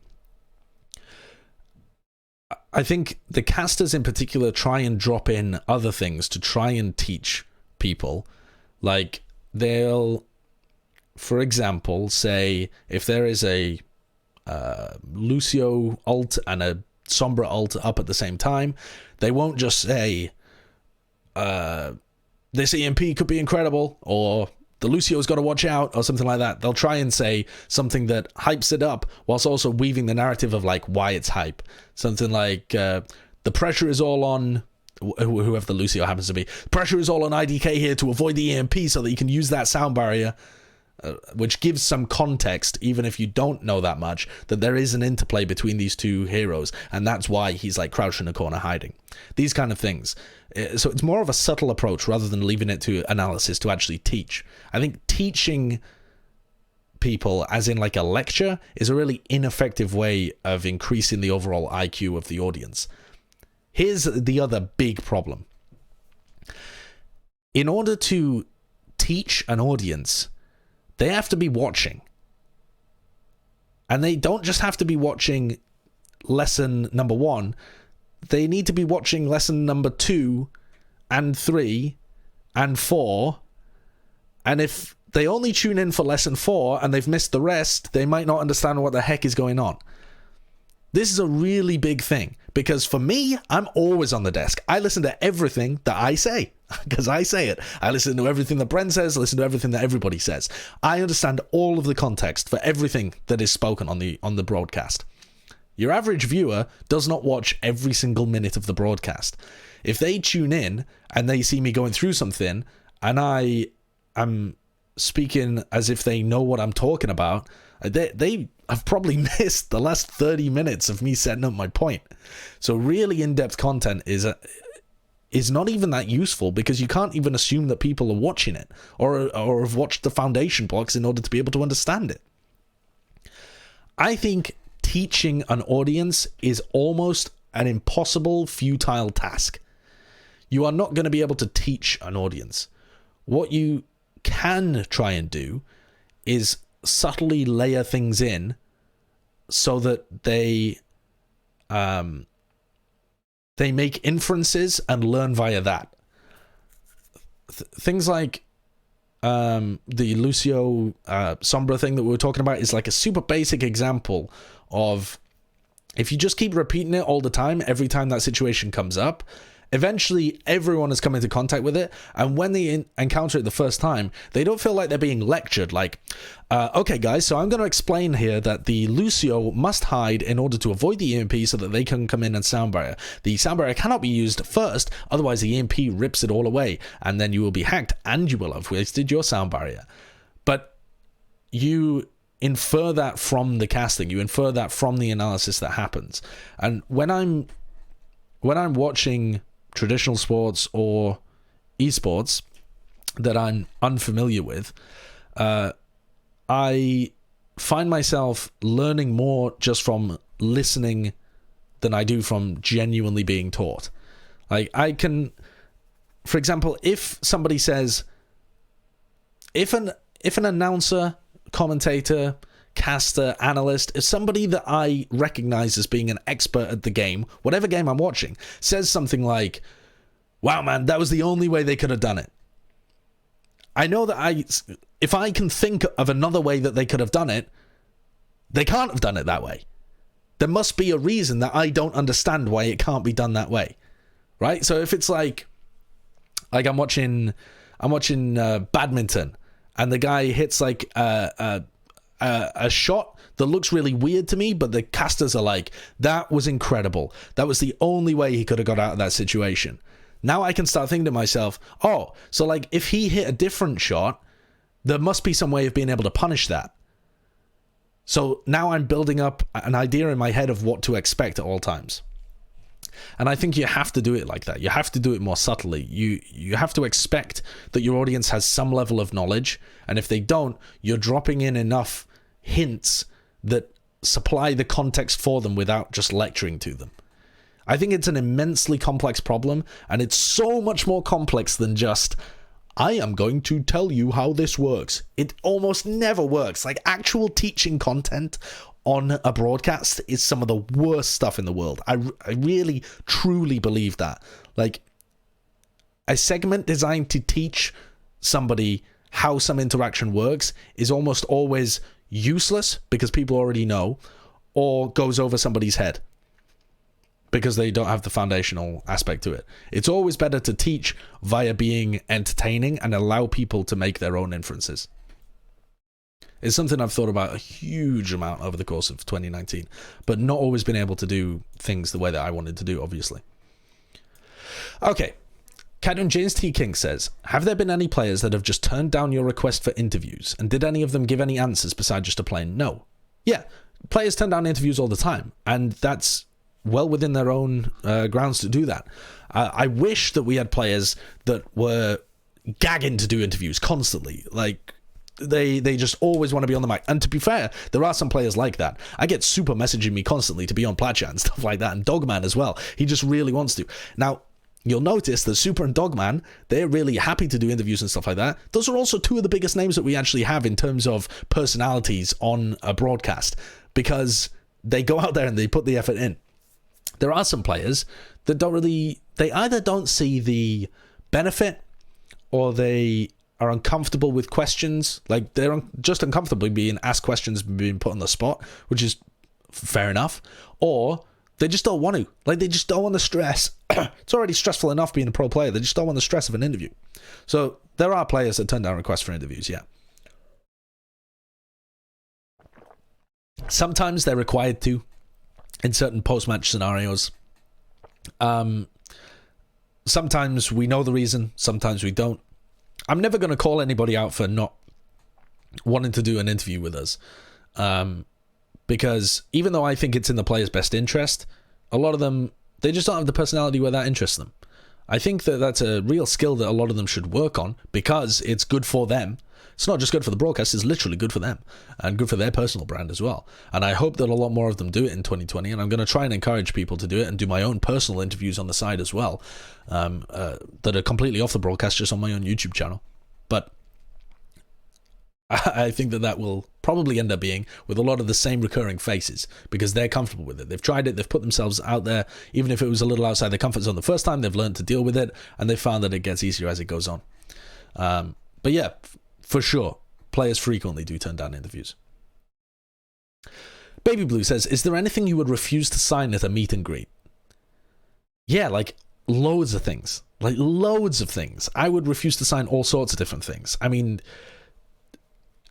I think the casters in particular try and drop in other things to try and teach people. Like, they'll, for example, say if there is a Lucio ult and a Sombra ult up at the same time, they won't just say, this EMP could be incredible, or the Lucio's got to watch out, or something like that. They'll try and say something that hypes it up, whilst also weaving the narrative of, like, why it's hype. Something like, the pressure is all on, whoever the Lucio happens to be, pressure is all on IDK here to avoid the EMP so that you can use that sound barrier, which gives some context, even if you don't know that much, that there is an interplay between these two heroes, and that's why he's, like, crouched in a corner hiding. These kind of things. So it's more of a subtle approach rather than leaving it to analysis to actually teach. I think teaching people, as in like a lecture, is a really ineffective way of increasing the overall IQ of the audience. Here's the other big problem. In order to teach an audience, they have to be watching. And they don't just have to be watching lesson number 1. They need to be watching lesson number 2 and 3 and 4. And if they only tune in for lesson 4 and they've missed the rest, they might not understand what the heck is going on. This is a really big thing, because for me, I'm always on the desk. I listen to everything that I say, because I say it. I listen to everything that Bren says, I listen to everything that everybody says. I understand all of the context for everything that is spoken on the broadcast. Your average viewer does not watch every single minute of the broadcast. If they tune in and they see me going through something and I am speaking as if they know what I'm talking about, they have probably missed the last 30 minutes of me setting up my point. So really in-depth content is not even that useful, because you can't even assume that people are watching it or have watched the foundation blocks in order to be able to understand it. I think teaching an audience is almost an impossible, futile task. You are not going to be able to teach an audience. What you can try and do is subtly layer things in so that they make inferences and learn via that. Things like the Lucio Sombra thing that we were talking about is like a super basic example of, if you just keep repeating it all the time, every time that situation comes up, eventually everyone has come into contact with it, and when they encounter it the first time, they don't feel like they're being lectured, like, okay guys, so I'm going to explain here that the Lucio must hide in order to avoid the EMP so that they can come in and sound barrier. The sound barrier cannot be used first, otherwise the EMP rips it all away, and then you will be hacked, and you will have wasted your sound barrier. But you infer that from the casting, you infer that from the analysis that happens. And when I'm watching traditional sports or esports that I'm unfamiliar with, I find myself learning more just from listening than I do from genuinely being taught. Like, I can, for example, if somebody says, if an announcer, commentator, caster, analyst, if somebody that I recognize as being an expert at the game, whatever game I'm watching, says something like, wow man, that was the only way they could have done it, I know that if I can think of another way that they could have done it, they can't have done it that way. There must be a reason that I don't understand why it can't be done that way, right? So if it's like I'm watching badminton, and the guy hits like a shot that looks really weird to me, but the casters are like, that was incredible. That was the only way he could have got out of that situation. Now I can start thinking to myself, oh, so like if he hit a different shot, there must be some way of being able to punish that. So now I'm building up an idea in my head of what to expect at all times. And I think you have to do it like that. You have to do it more subtly. You have to expect that your audience has some level of knowledge, and if they don't, you're dropping in enough hints that supply the context for them without just lecturing to them. I think it's an immensely complex problem, and it's so much more complex than just, I am going to tell you how this works. It almost never works. Like, actual teaching content on a broadcast is some of the worst stuff in the world. I really, truly believe that. Like, a segment designed to teach somebody how some interaction works is almost always useless because people already know, or goes over somebody's head because they don't have the foundational aspect to it. It's always better to teach via being entertaining and allow people to make their own inferences. It's something I've thought about a huge amount over the course of 2019, but not always been able to do things the way that I wanted to do, obviously. Okay. captjamestkink says, have there been any players that have just turned down your request for interviews? And did any of them give any answers besides just a plain no? Yeah, players turn down interviews all the time, and that's well within their own grounds to do that. I wish that we had players that were gagging to do interviews constantly. Like, they just always want to be on the mic. And to be fair, there are some players like that. I get Super messaging me constantly to be on Plat Chat and stuff like that, and Dogman as well. He just really wants to. Now, you'll notice that Super and Dogman, they're really happy to do interviews and stuff like that. Those are also two of the biggest names that we actually have in terms of personalities on a broadcast, because they go out there and they put the effort in. There are some players that don't really, they either don't see the benefit, or they are uncomfortable with questions. Like, they're just uncomfortable being asked questions, being put on the spot, which is fair enough. Or they just don't want to. Like, they just don't want the stress. It's already stressful enough being a pro player. They just don't want the stress of an interview. So there are players that turn down requests for interviews, yeah. Sometimes they're required to in certain post-match scenarios. Sometimes we know the reason, sometimes we don't. I'm never going to call anybody out for not wanting to do an interview with us. Because even though I think it's in the player's best interest, a lot of them, they just don't have the personality where that interests them. I think that that's a real skill that a lot of them should work on, because it's good for them. It's not just good for the broadcast, it's literally good for them and good for their personal brand as well. And I hope that a lot more of them do it in 2020, and I'm going to try and encourage people to do it and do my own personal interviews on the side as well, that are completely off the broadcast, just on my own YouTube channel. But I think that that will probably end up being with a lot of the same recurring faces, because they're comfortable with it. They've tried it, they've put themselves out there, even if it was a little outside their comfort zone the first time, they've learned to deal with it, and they've found that it gets easier as it goes on. But yeah, for sure, players frequently do turn down interviews. babyblu says, is there anything you would refuse to sign at a meet and greet? Yeah, like loads of things. Like loads of things. I would refuse to sign all sorts of different things. I mean,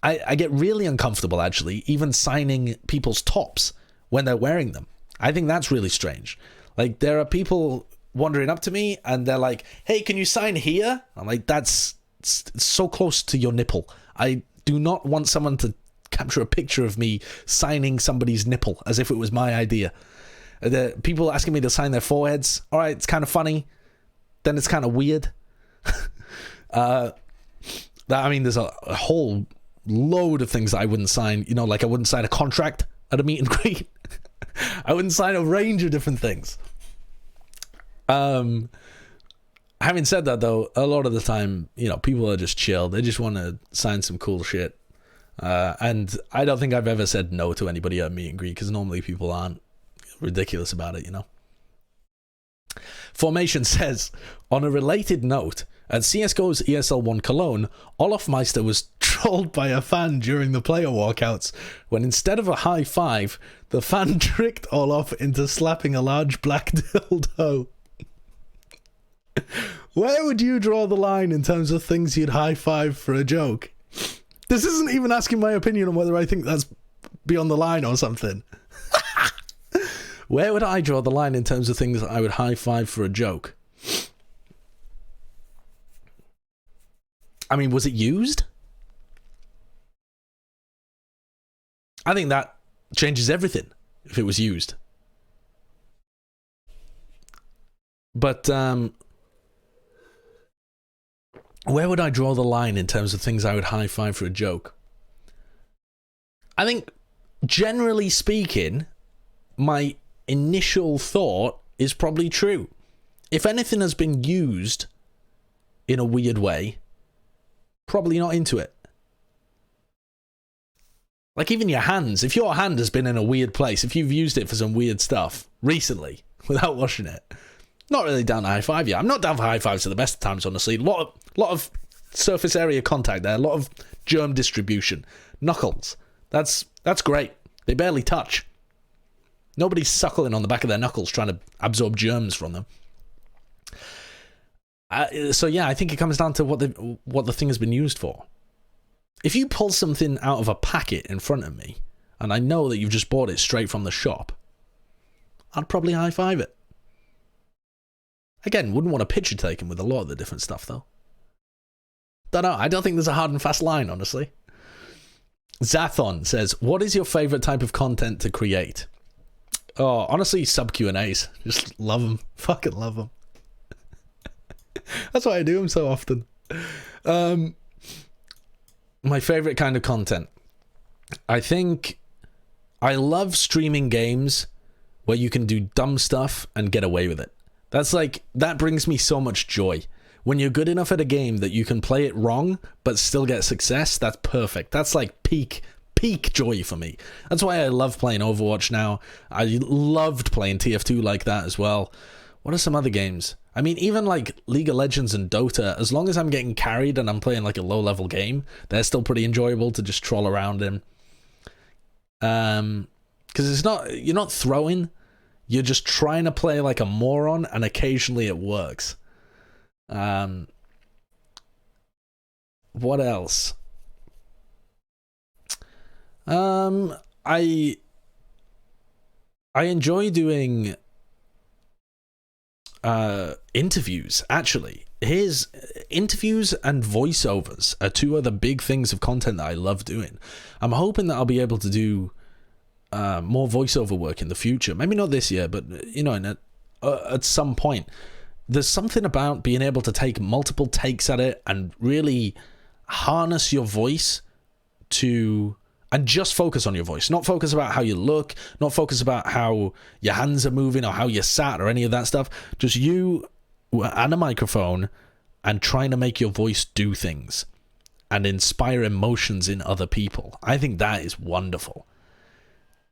I get really uncomfortable, actually, even signing people's tops when they're wearing them. I think that's really strange. Like, there are people wandering up to me, and they're like, hey, can you sign here? I'm like, that's so close to your nipple. I do not want someone to capture a picture of me signing somebody's nipple as if it was my idea. The people asking me to sign their foreheads, all right, it's kind of funny. Then it's kind of weird. I mean, there's a whole load of things that I wouldn't sign. You know, like I wouldn't sign a contract at a meet and greet. I wouldn't sign a range of different things. Having said that, though, a lot of the time, you know, people are just chill. They just want to sign some cool shit. And I don't think I've ever said no to anybody at a meet and greet, because normally people aren't ridiculous about it, you know. Formation says, on a related note, at CSGO's ESL One Cologne, Olofmeister was trolled by a fan during the player walkouts, when instead of a high five, the fan tricked Olof into slapping a large black dildo. Where would you draw the line in terms of things you'd high five for a joke? This isn't even asking my opinion on whether I think that's beyond the line or something. Where would I draw the line in terms of things that I would high five for a joke? I mean, was it used? I think that changes everything if it was used. But where would I draw the line in terms of things I would high five for a joke? I think, generally speaking, my initial thought is probably true. If anything has been used in a weird way, probably not into it. Like, even your hands. If your hand has been in a weird place, if you've used it for some weird stuff recently without washing it, not really down to high five you. I'm not down for high fives at the best of times, honestly. A lot of surface area contact there, a lot of germ distribution. Knuckles. That's great. They barely touch. Nobody's suckling on the back of their knuckles trying to absorb germs from them. So yeah, I think it comes down to what the thing has been used for. If you pull something out of a packet in front of me, and I know that you've just bought it straight from the shop, I'd probably high five it. Again, wouldn't want a picture taken with a lot of the different stuff, though. Don't know. I don't think there's a hard and fast line, honestly. Xathon says, what is your favorite type of content to create? Oh, honestly, sub Q&As. Just love them. Fucking love them. That's why I do them so often. My favorite kind of content. I think I love streaming games where you can do dumb stuff and get away with it. That brings me so much joy. When you're good enough at a game that you can play it wrong but still get success, that's perfect. That's like peak joy for me. That's why I love playing Overwatch now. I loved playing TF2 like that as well. What are some other games? I mean, even like League of Legends and Dota, as long as I'm getting carried and I'm playing like a low-level game, they're still pretty enjoyable to just troll around in. Because you're not throwing, you're just trying to play like a moron, and occasionally it works. What else? I enjoy doing interviews, actually. Here's interviews and voiceovers are two other big things of content that I love doing. I'm hoping that I'll be able to do more voiceover work in the future. Maybe not this year, but you know, at some point. There's something about being able to take multiple takes at it and really harness your voice and just focus on your voice. Not focus about how you look, not focus about how your hands are moving or how you're sat or any of that stuff. Just you and a microphone and trying to make your voice do things and inspire emotions in other people. I think that is wonderful.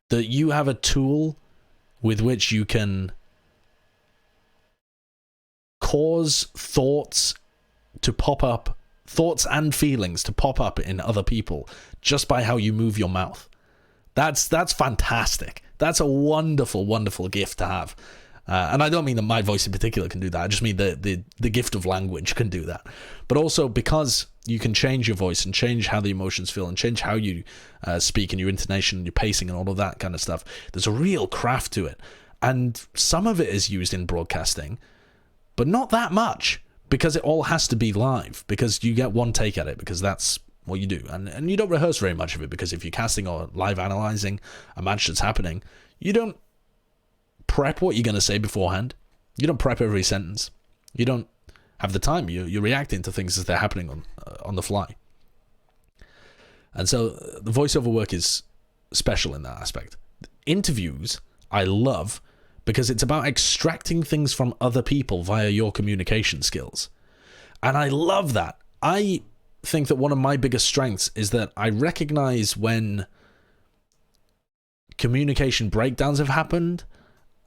That you have a tool with which you can cause thoughts and feelings to pop up in other people just by how you move your mouth. That's fantastic. That's a wonderful, wonderful gift to have. And I don't mean that my voice in particular can do that. I just mean the gift of language can do that. But also because you can change your voice and change how the emotions feel and change how you speak and your intonation and your pacing and all of that kind of stuff. There's a real craft to it. And some of it is used in broadcasting, but not that much, because it all has to be live, because you get one take at it, because that's what you do. And you don't rehearse very much of it, because if you're casting or live analyzing a match that's happening, you don't prep what you're going to say beforehand. You don't prep every sentence. You don't have the time. You're reacting to things as they're happening on the fly. And so the voiceover work is special in that aspect. Interviews, I love, because it's about extracting things from other people via your communication skills. And I love that. I think that one of my biggest strengths is that I recognize when communication breakdowns have happened,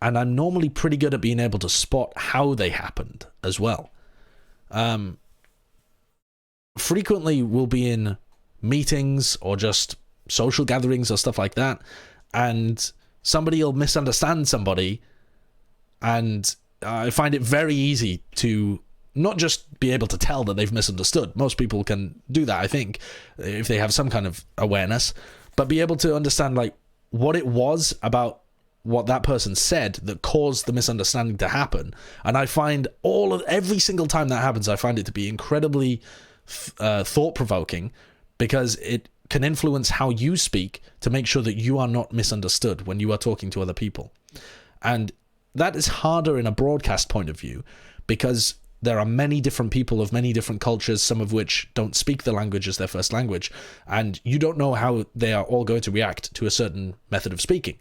and I'm normally pretty good at being able to spot how they happened as well. Frequently we'll be in meetings or just social gatherings or stuff like that, and somebody will misunderstand somebody, and I find it very easy to not just be able to tell that they've misunderstood. Most people can do that, I think, if they have some kind of awareness, but be able to understand like what it was about what that person said that caused the misunderstanding to happen. And I find every single time that happens, I find it to be incredibly thought-provoking, because it can influence how you speak to make sure that you are not misunderstood when you are talking to other people. And that is harder in a broadcast point of view, because there are many different people of many different cultures, some of which don't speak the language as their first language, and you don't know how they are all going to react to a certain method of speaking.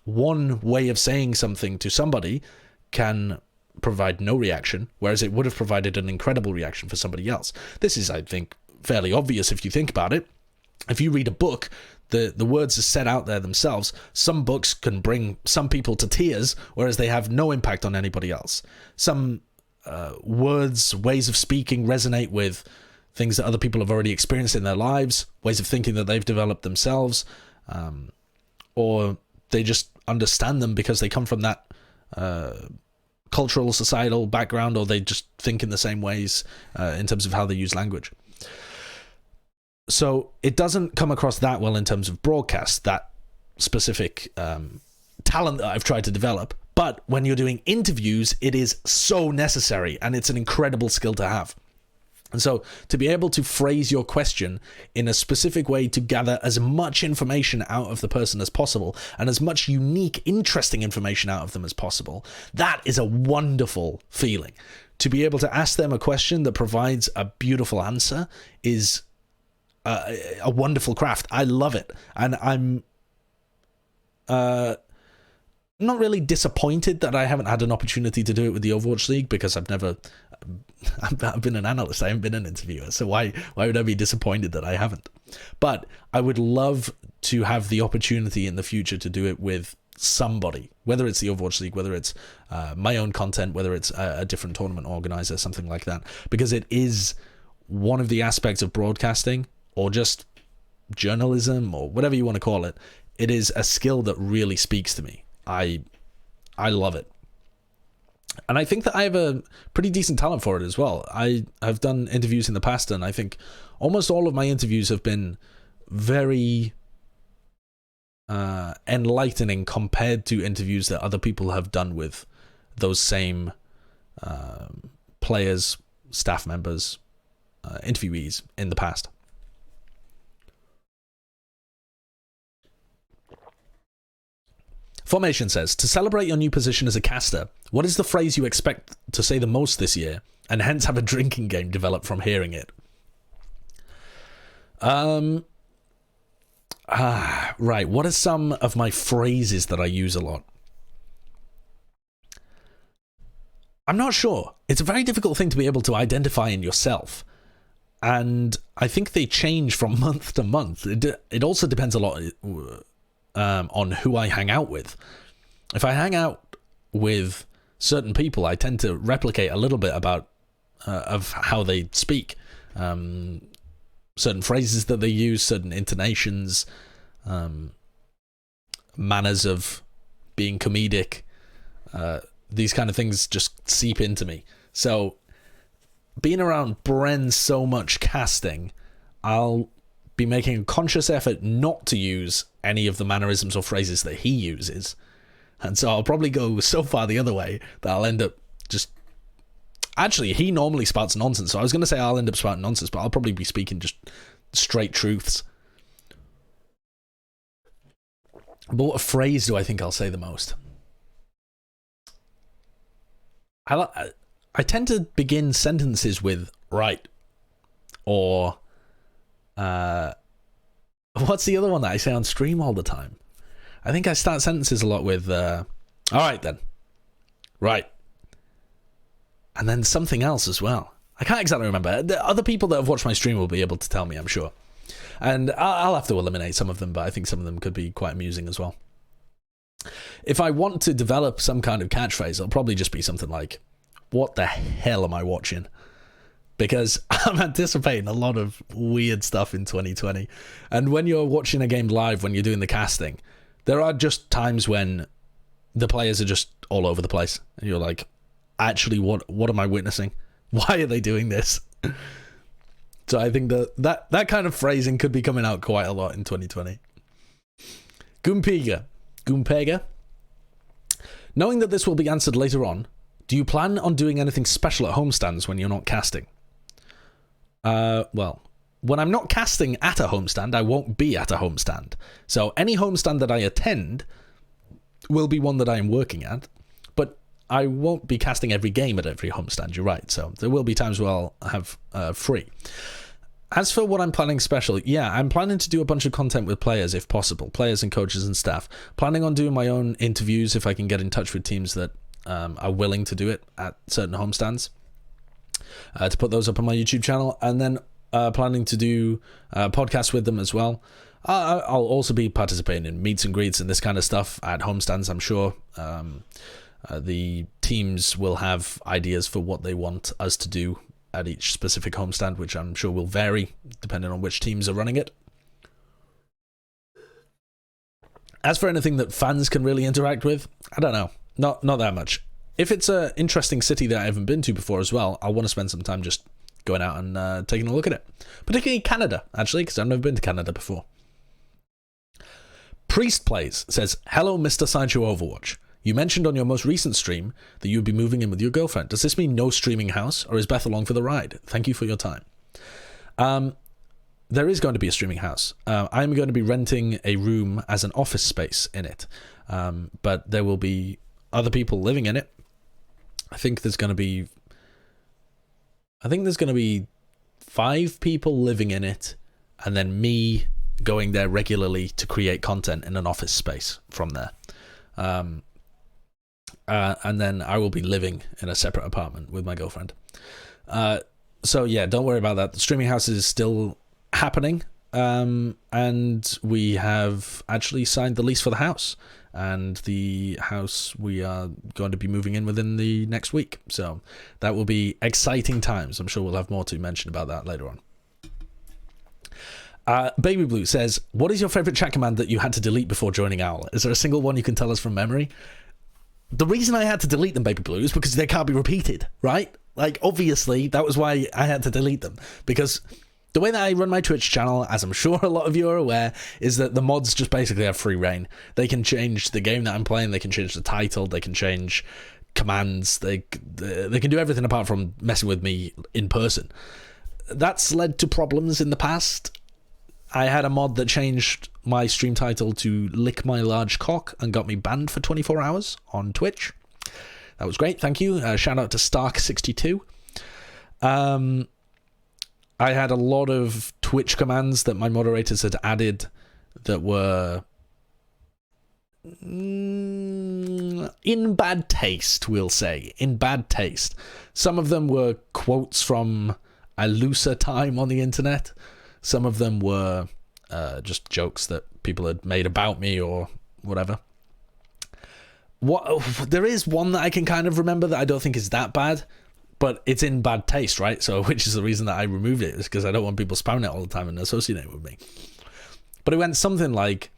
One way of saying something to somebody can provide no reaction, whereas it would have provided an incredible reaction for somebody else. This is, I think, fairly obvious if you think about it. If you read a book, the words are set out there themselves. Some books can bring some people to tears, whereas they have no impact on anybody else. Some words, ways of speaking resonate with things that other people have already experienced in their lives, ways of thinking that they've developed themselves, or they just understand them because they come from that cultural, societal background, or they just think in the same ways in terms of how they use language. So it doesn't come across that well in terms of broadcast, that specific talent that I've tried to develop. But when you're doing interviews, it is so necessary, and it's an incredible skill to have. And so to be able to phrase your question in a specific way to gather as much information out of the person as possible, and as much unique, interesting information out of them as possible, that is a wonderful feeling. To be able to ask them a question that provides a beautiful answer is a wonderful craft. I love it. And I'm not really disappointed that I haven't had an opportunity to do it with the Overwatch League, because I've been an analyst. I haven't been an interviewer. So why would I be disappointed that I haven't? But I would love to have the opportunity in the future to do it with somebody, whether it's the Overwatch League, whether it's my own content, whether it's a different tournament organizer, something like that, because it is one of the aspects of broadcasting, or just journalism, or whatever you want to call it. It is a skill that really speaks to me. I love it. And I think that I have a pretty decent talent for it as well. I have done interviews in the past, and I think almost all of my interviews have been very enlightening compared to interviews that other people have done with those same players, staff members, interviewees in the past. Formation says, to celebrate your new position as a caster, what is the phrase you expect to say the most this year, and hence have a drinking game develop from hearing it? Right, what are some of my phrases that I use a lot? I'm not sure. It's a very difficult thing to be able to identify in yourself. And I think they change from month to month. It also depends a lot on who I hang out with. If I hang out with certain people, I tend to replicate a little bit about of how they speak, certain phrases that they use, certain intonations, manners of being comedic. These kind of things just seep into me. So being around Bren so much casting, I'll be making a conscious effort not to use any of the mannerisms or phrases that he uses. And so I'll probably go so far the other way that I'll end up just... Actually, he normally spouts nonsense, so I was going to say I'll end up spouting nonsense, but I'll probably be speaking just straight truths. But what phrase do I think I'll say the most? I tend to begin sentences with right, or what's the other one that I say on stream all the time? I think I start sentences a lot with all right then, right, and then something else as well. I can't exactly remember. The other people that have watched my stream will be able to tell me, I'm sure, and I'll have to eliminate some of them, but I think some of them could be quite amusing as well. If I want to develop some kind of catchphrase, it'll probably just be something like, what the hell am I watching? Because I'm anticipating a lot of weird stuff in 2020. And when you're watching a game live, when you're doing the casting, there are just times when the players are just all over the place. And you're like, actually, what am I witnessing? Why are they doing this? So I think that kind of phrasing could be coming out quite a lot in 2020. Goompega. Knowing that this will be answered later on, do you plan on doing anything special at homestands when you're not casting? Well, when I'm not casting at a homestand, I won't be at a homestand. So any homestand that I attend will be one that I am working at, but I won't be casting every game at every homestand, you're right. So there will be times where I'll have free. As for what I'm planning special, yeah, I'm planning to do a bunch of content with players if possible, players and coaches and staff. Planning on doing my own interviews if I can get in touch with teams that are willing to do it at certain homestands, to put those up on my YouTube channel, and then planning to do podcasts with them as well. I'll also be participating in meets and greets and this kind of stuff at homestands, I'm sure. The teams will have ideas for what they want us to do at each specific homestand, which I'm sure will vary depending on which teams are running it. As for anything that fans can really interact with, I don't know. Not that much. If it's an interesting city that I haven't been to before as well, I want to spend some time just going out and taking a look at it. Particularly Canada, actually, because I've never been to Canada before. PriestPlays says, "Hello, Mr. Sideshow Overwatch. You mentioned on your most recent stream that you would be moving in with your girlfriend. Does this mean no streaming house, or is Beth along for the ride? Thank you for your time." There is going to be a streaming house. I'm going to be renting a room as an office space in it, but there will be other people living in it. I think there's going to be 5 people living in it, and then me going there regularly to create content in an office space from there. And then I will be living in a separate apartment with my girlfriend. So yeah, don't worry about that. The streaming house is still happening, and we have actually signed the lease for the house, and the house we are going to be moving in within the next week. So that will be exciting times. I'm sure we'll have more to mention about that later on. babyblu says, "What is your favorite chat command that you had to delete before joining OWL? Is there a single one you can tell us from memory?" The reason I had to delete them, babyblu, is because they can't be repeated, right? Like, obviously, that was why I had to delete them. Because the way that I run my Twitch channel, as I'm sure a lot of you are aware, is that the mods just basically have free reign. They can change the game that I'm playing, they can change the title, they can change commands, they can do everything apart from messing with me in person. That's led to problems in the past. I had a mod that changed my stream title to "Lick My Large Cock" and got me banned for 24 hours on Twitch. That was great, thank you. Shout out to Stark62. I had a lot of Twitch commands that my moderators had added that were in bad taste, we'll say. In bad taste. Some of them were quotes from a looser time on the internet. Some of them were just jokes that people had made about me or whatever. There is one that I can kind of remember that I don't think is that bad, but it's in bad taste, right? So, which is the reason that I removed it, is because I don't want people spamming it all the time and associating it with me. But it went something like,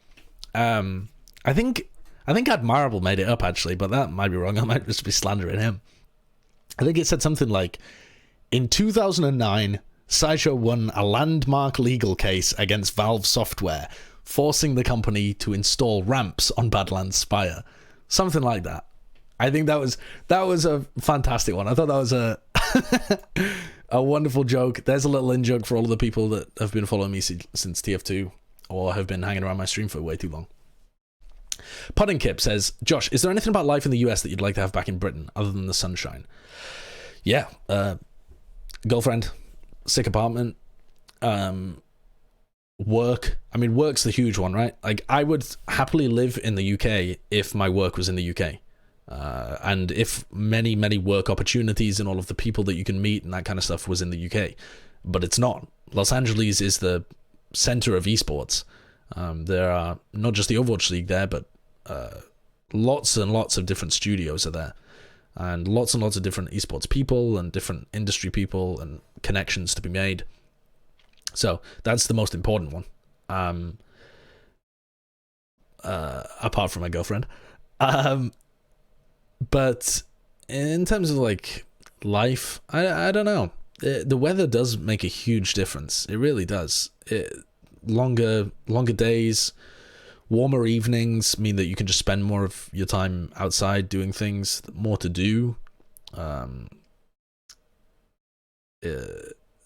I think Admirable made it up, actually, but that might be wrong. I might just be slandering him. I think it said something like, "In 2009... Sideshow won a landmark legal case against Valve Software, forcing the company to install ramps on Badlands Spire." Something like that. I think that was a fantastic one. I thought that was a wonderful joke. There's a little in-joke for all of the people that have been following me since TF2 or have been hanging around my stream for way too long. Pudding Kip says, "Josh, is there anything about life in the US that you'd like to have back in Britain other than the sunshine?" Yeah, girlfriend, sick apartment, work. I mean, work's the huge one, right? Like, I would happily live in the UK if my work was in the UK. And if many work opportunities and all of the people that you can meet and that kind of stuff was in the UK. But it's not. Los Angeles is the center of esports. There are not just the Overwatch League there, but lots and lots of different studios are there. And lots of different esports people and different industry people and connections to be made. So that's the most important one. Apart from my girlfriend. But in terms of like life, I don't know. The weather does make a huge difference. It really does. Longer days, warmer evenings mean that you can just spend more of your time outside doing things, more to do.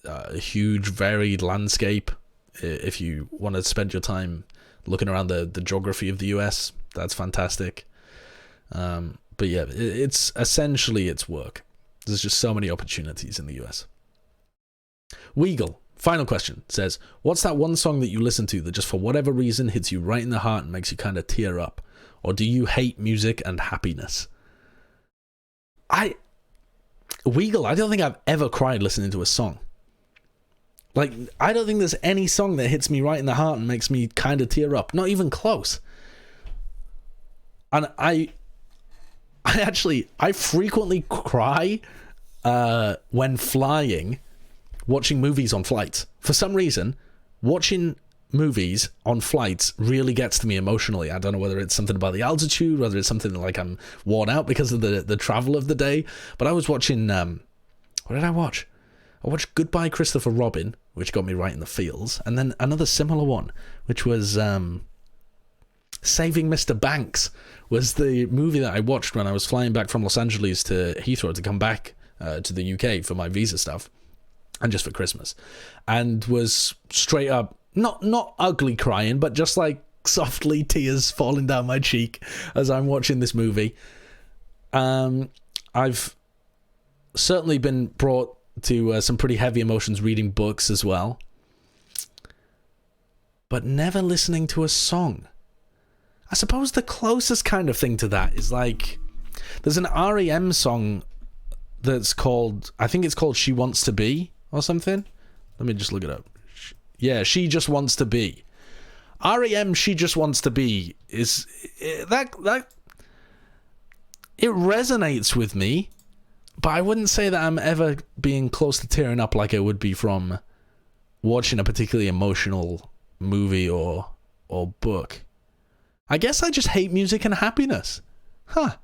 A huge varied landscape. If you want to spend your time looking around the geography of the US, that's fantastic. But yeah, it's essentially it's work. There's just so many opportunities in the US. Weagle, final question, says, "What's that one song that you listen to that just for whatever reason hits you right in the heart and makes you kind of tear up? Or do you hate music and happiness?" Weagle, I don't think I've ever cried listening to a song. Like, I don't think there's any song that hits me right in the heart and makes me kind of tear up. Not even close. And I frequently cry when flying, watching movies on flights. For some reason, watching movies on flights really gets to me emotionally. I don't know whether it's something about the altitude, whether it's something like I'm worn out because of the travel of the day. But I was watching, what did I watch? I watched Goodbye Christopher Robin, which got me right in the feels. And then another similar one, which was Saving Mr. Banks, was the movie that I watched when I was flying back from Los Angeles to Heathrow to come back to the UK for my visa stuff and just for Christmas. And was straight up, not ugly crying, but just like softly tears falling down my cheek as I'm watching this movie. I've certainly been brought to some pretty heavy emotions reading books as well, but never listening to a song. I suppose the closest kind of thing to that is like, there's an REM song that's called, I think it's called She Wants to Be or something. Let me just look it up. Yeah, She Just Wants to Be. REM She Just Wants to Be is that it resonates with me, but I wouldn't say that I'm ever being close to tearing up like I would be from watching a particularly emotional movie or book. I guess I just hate music and happiness. Huh.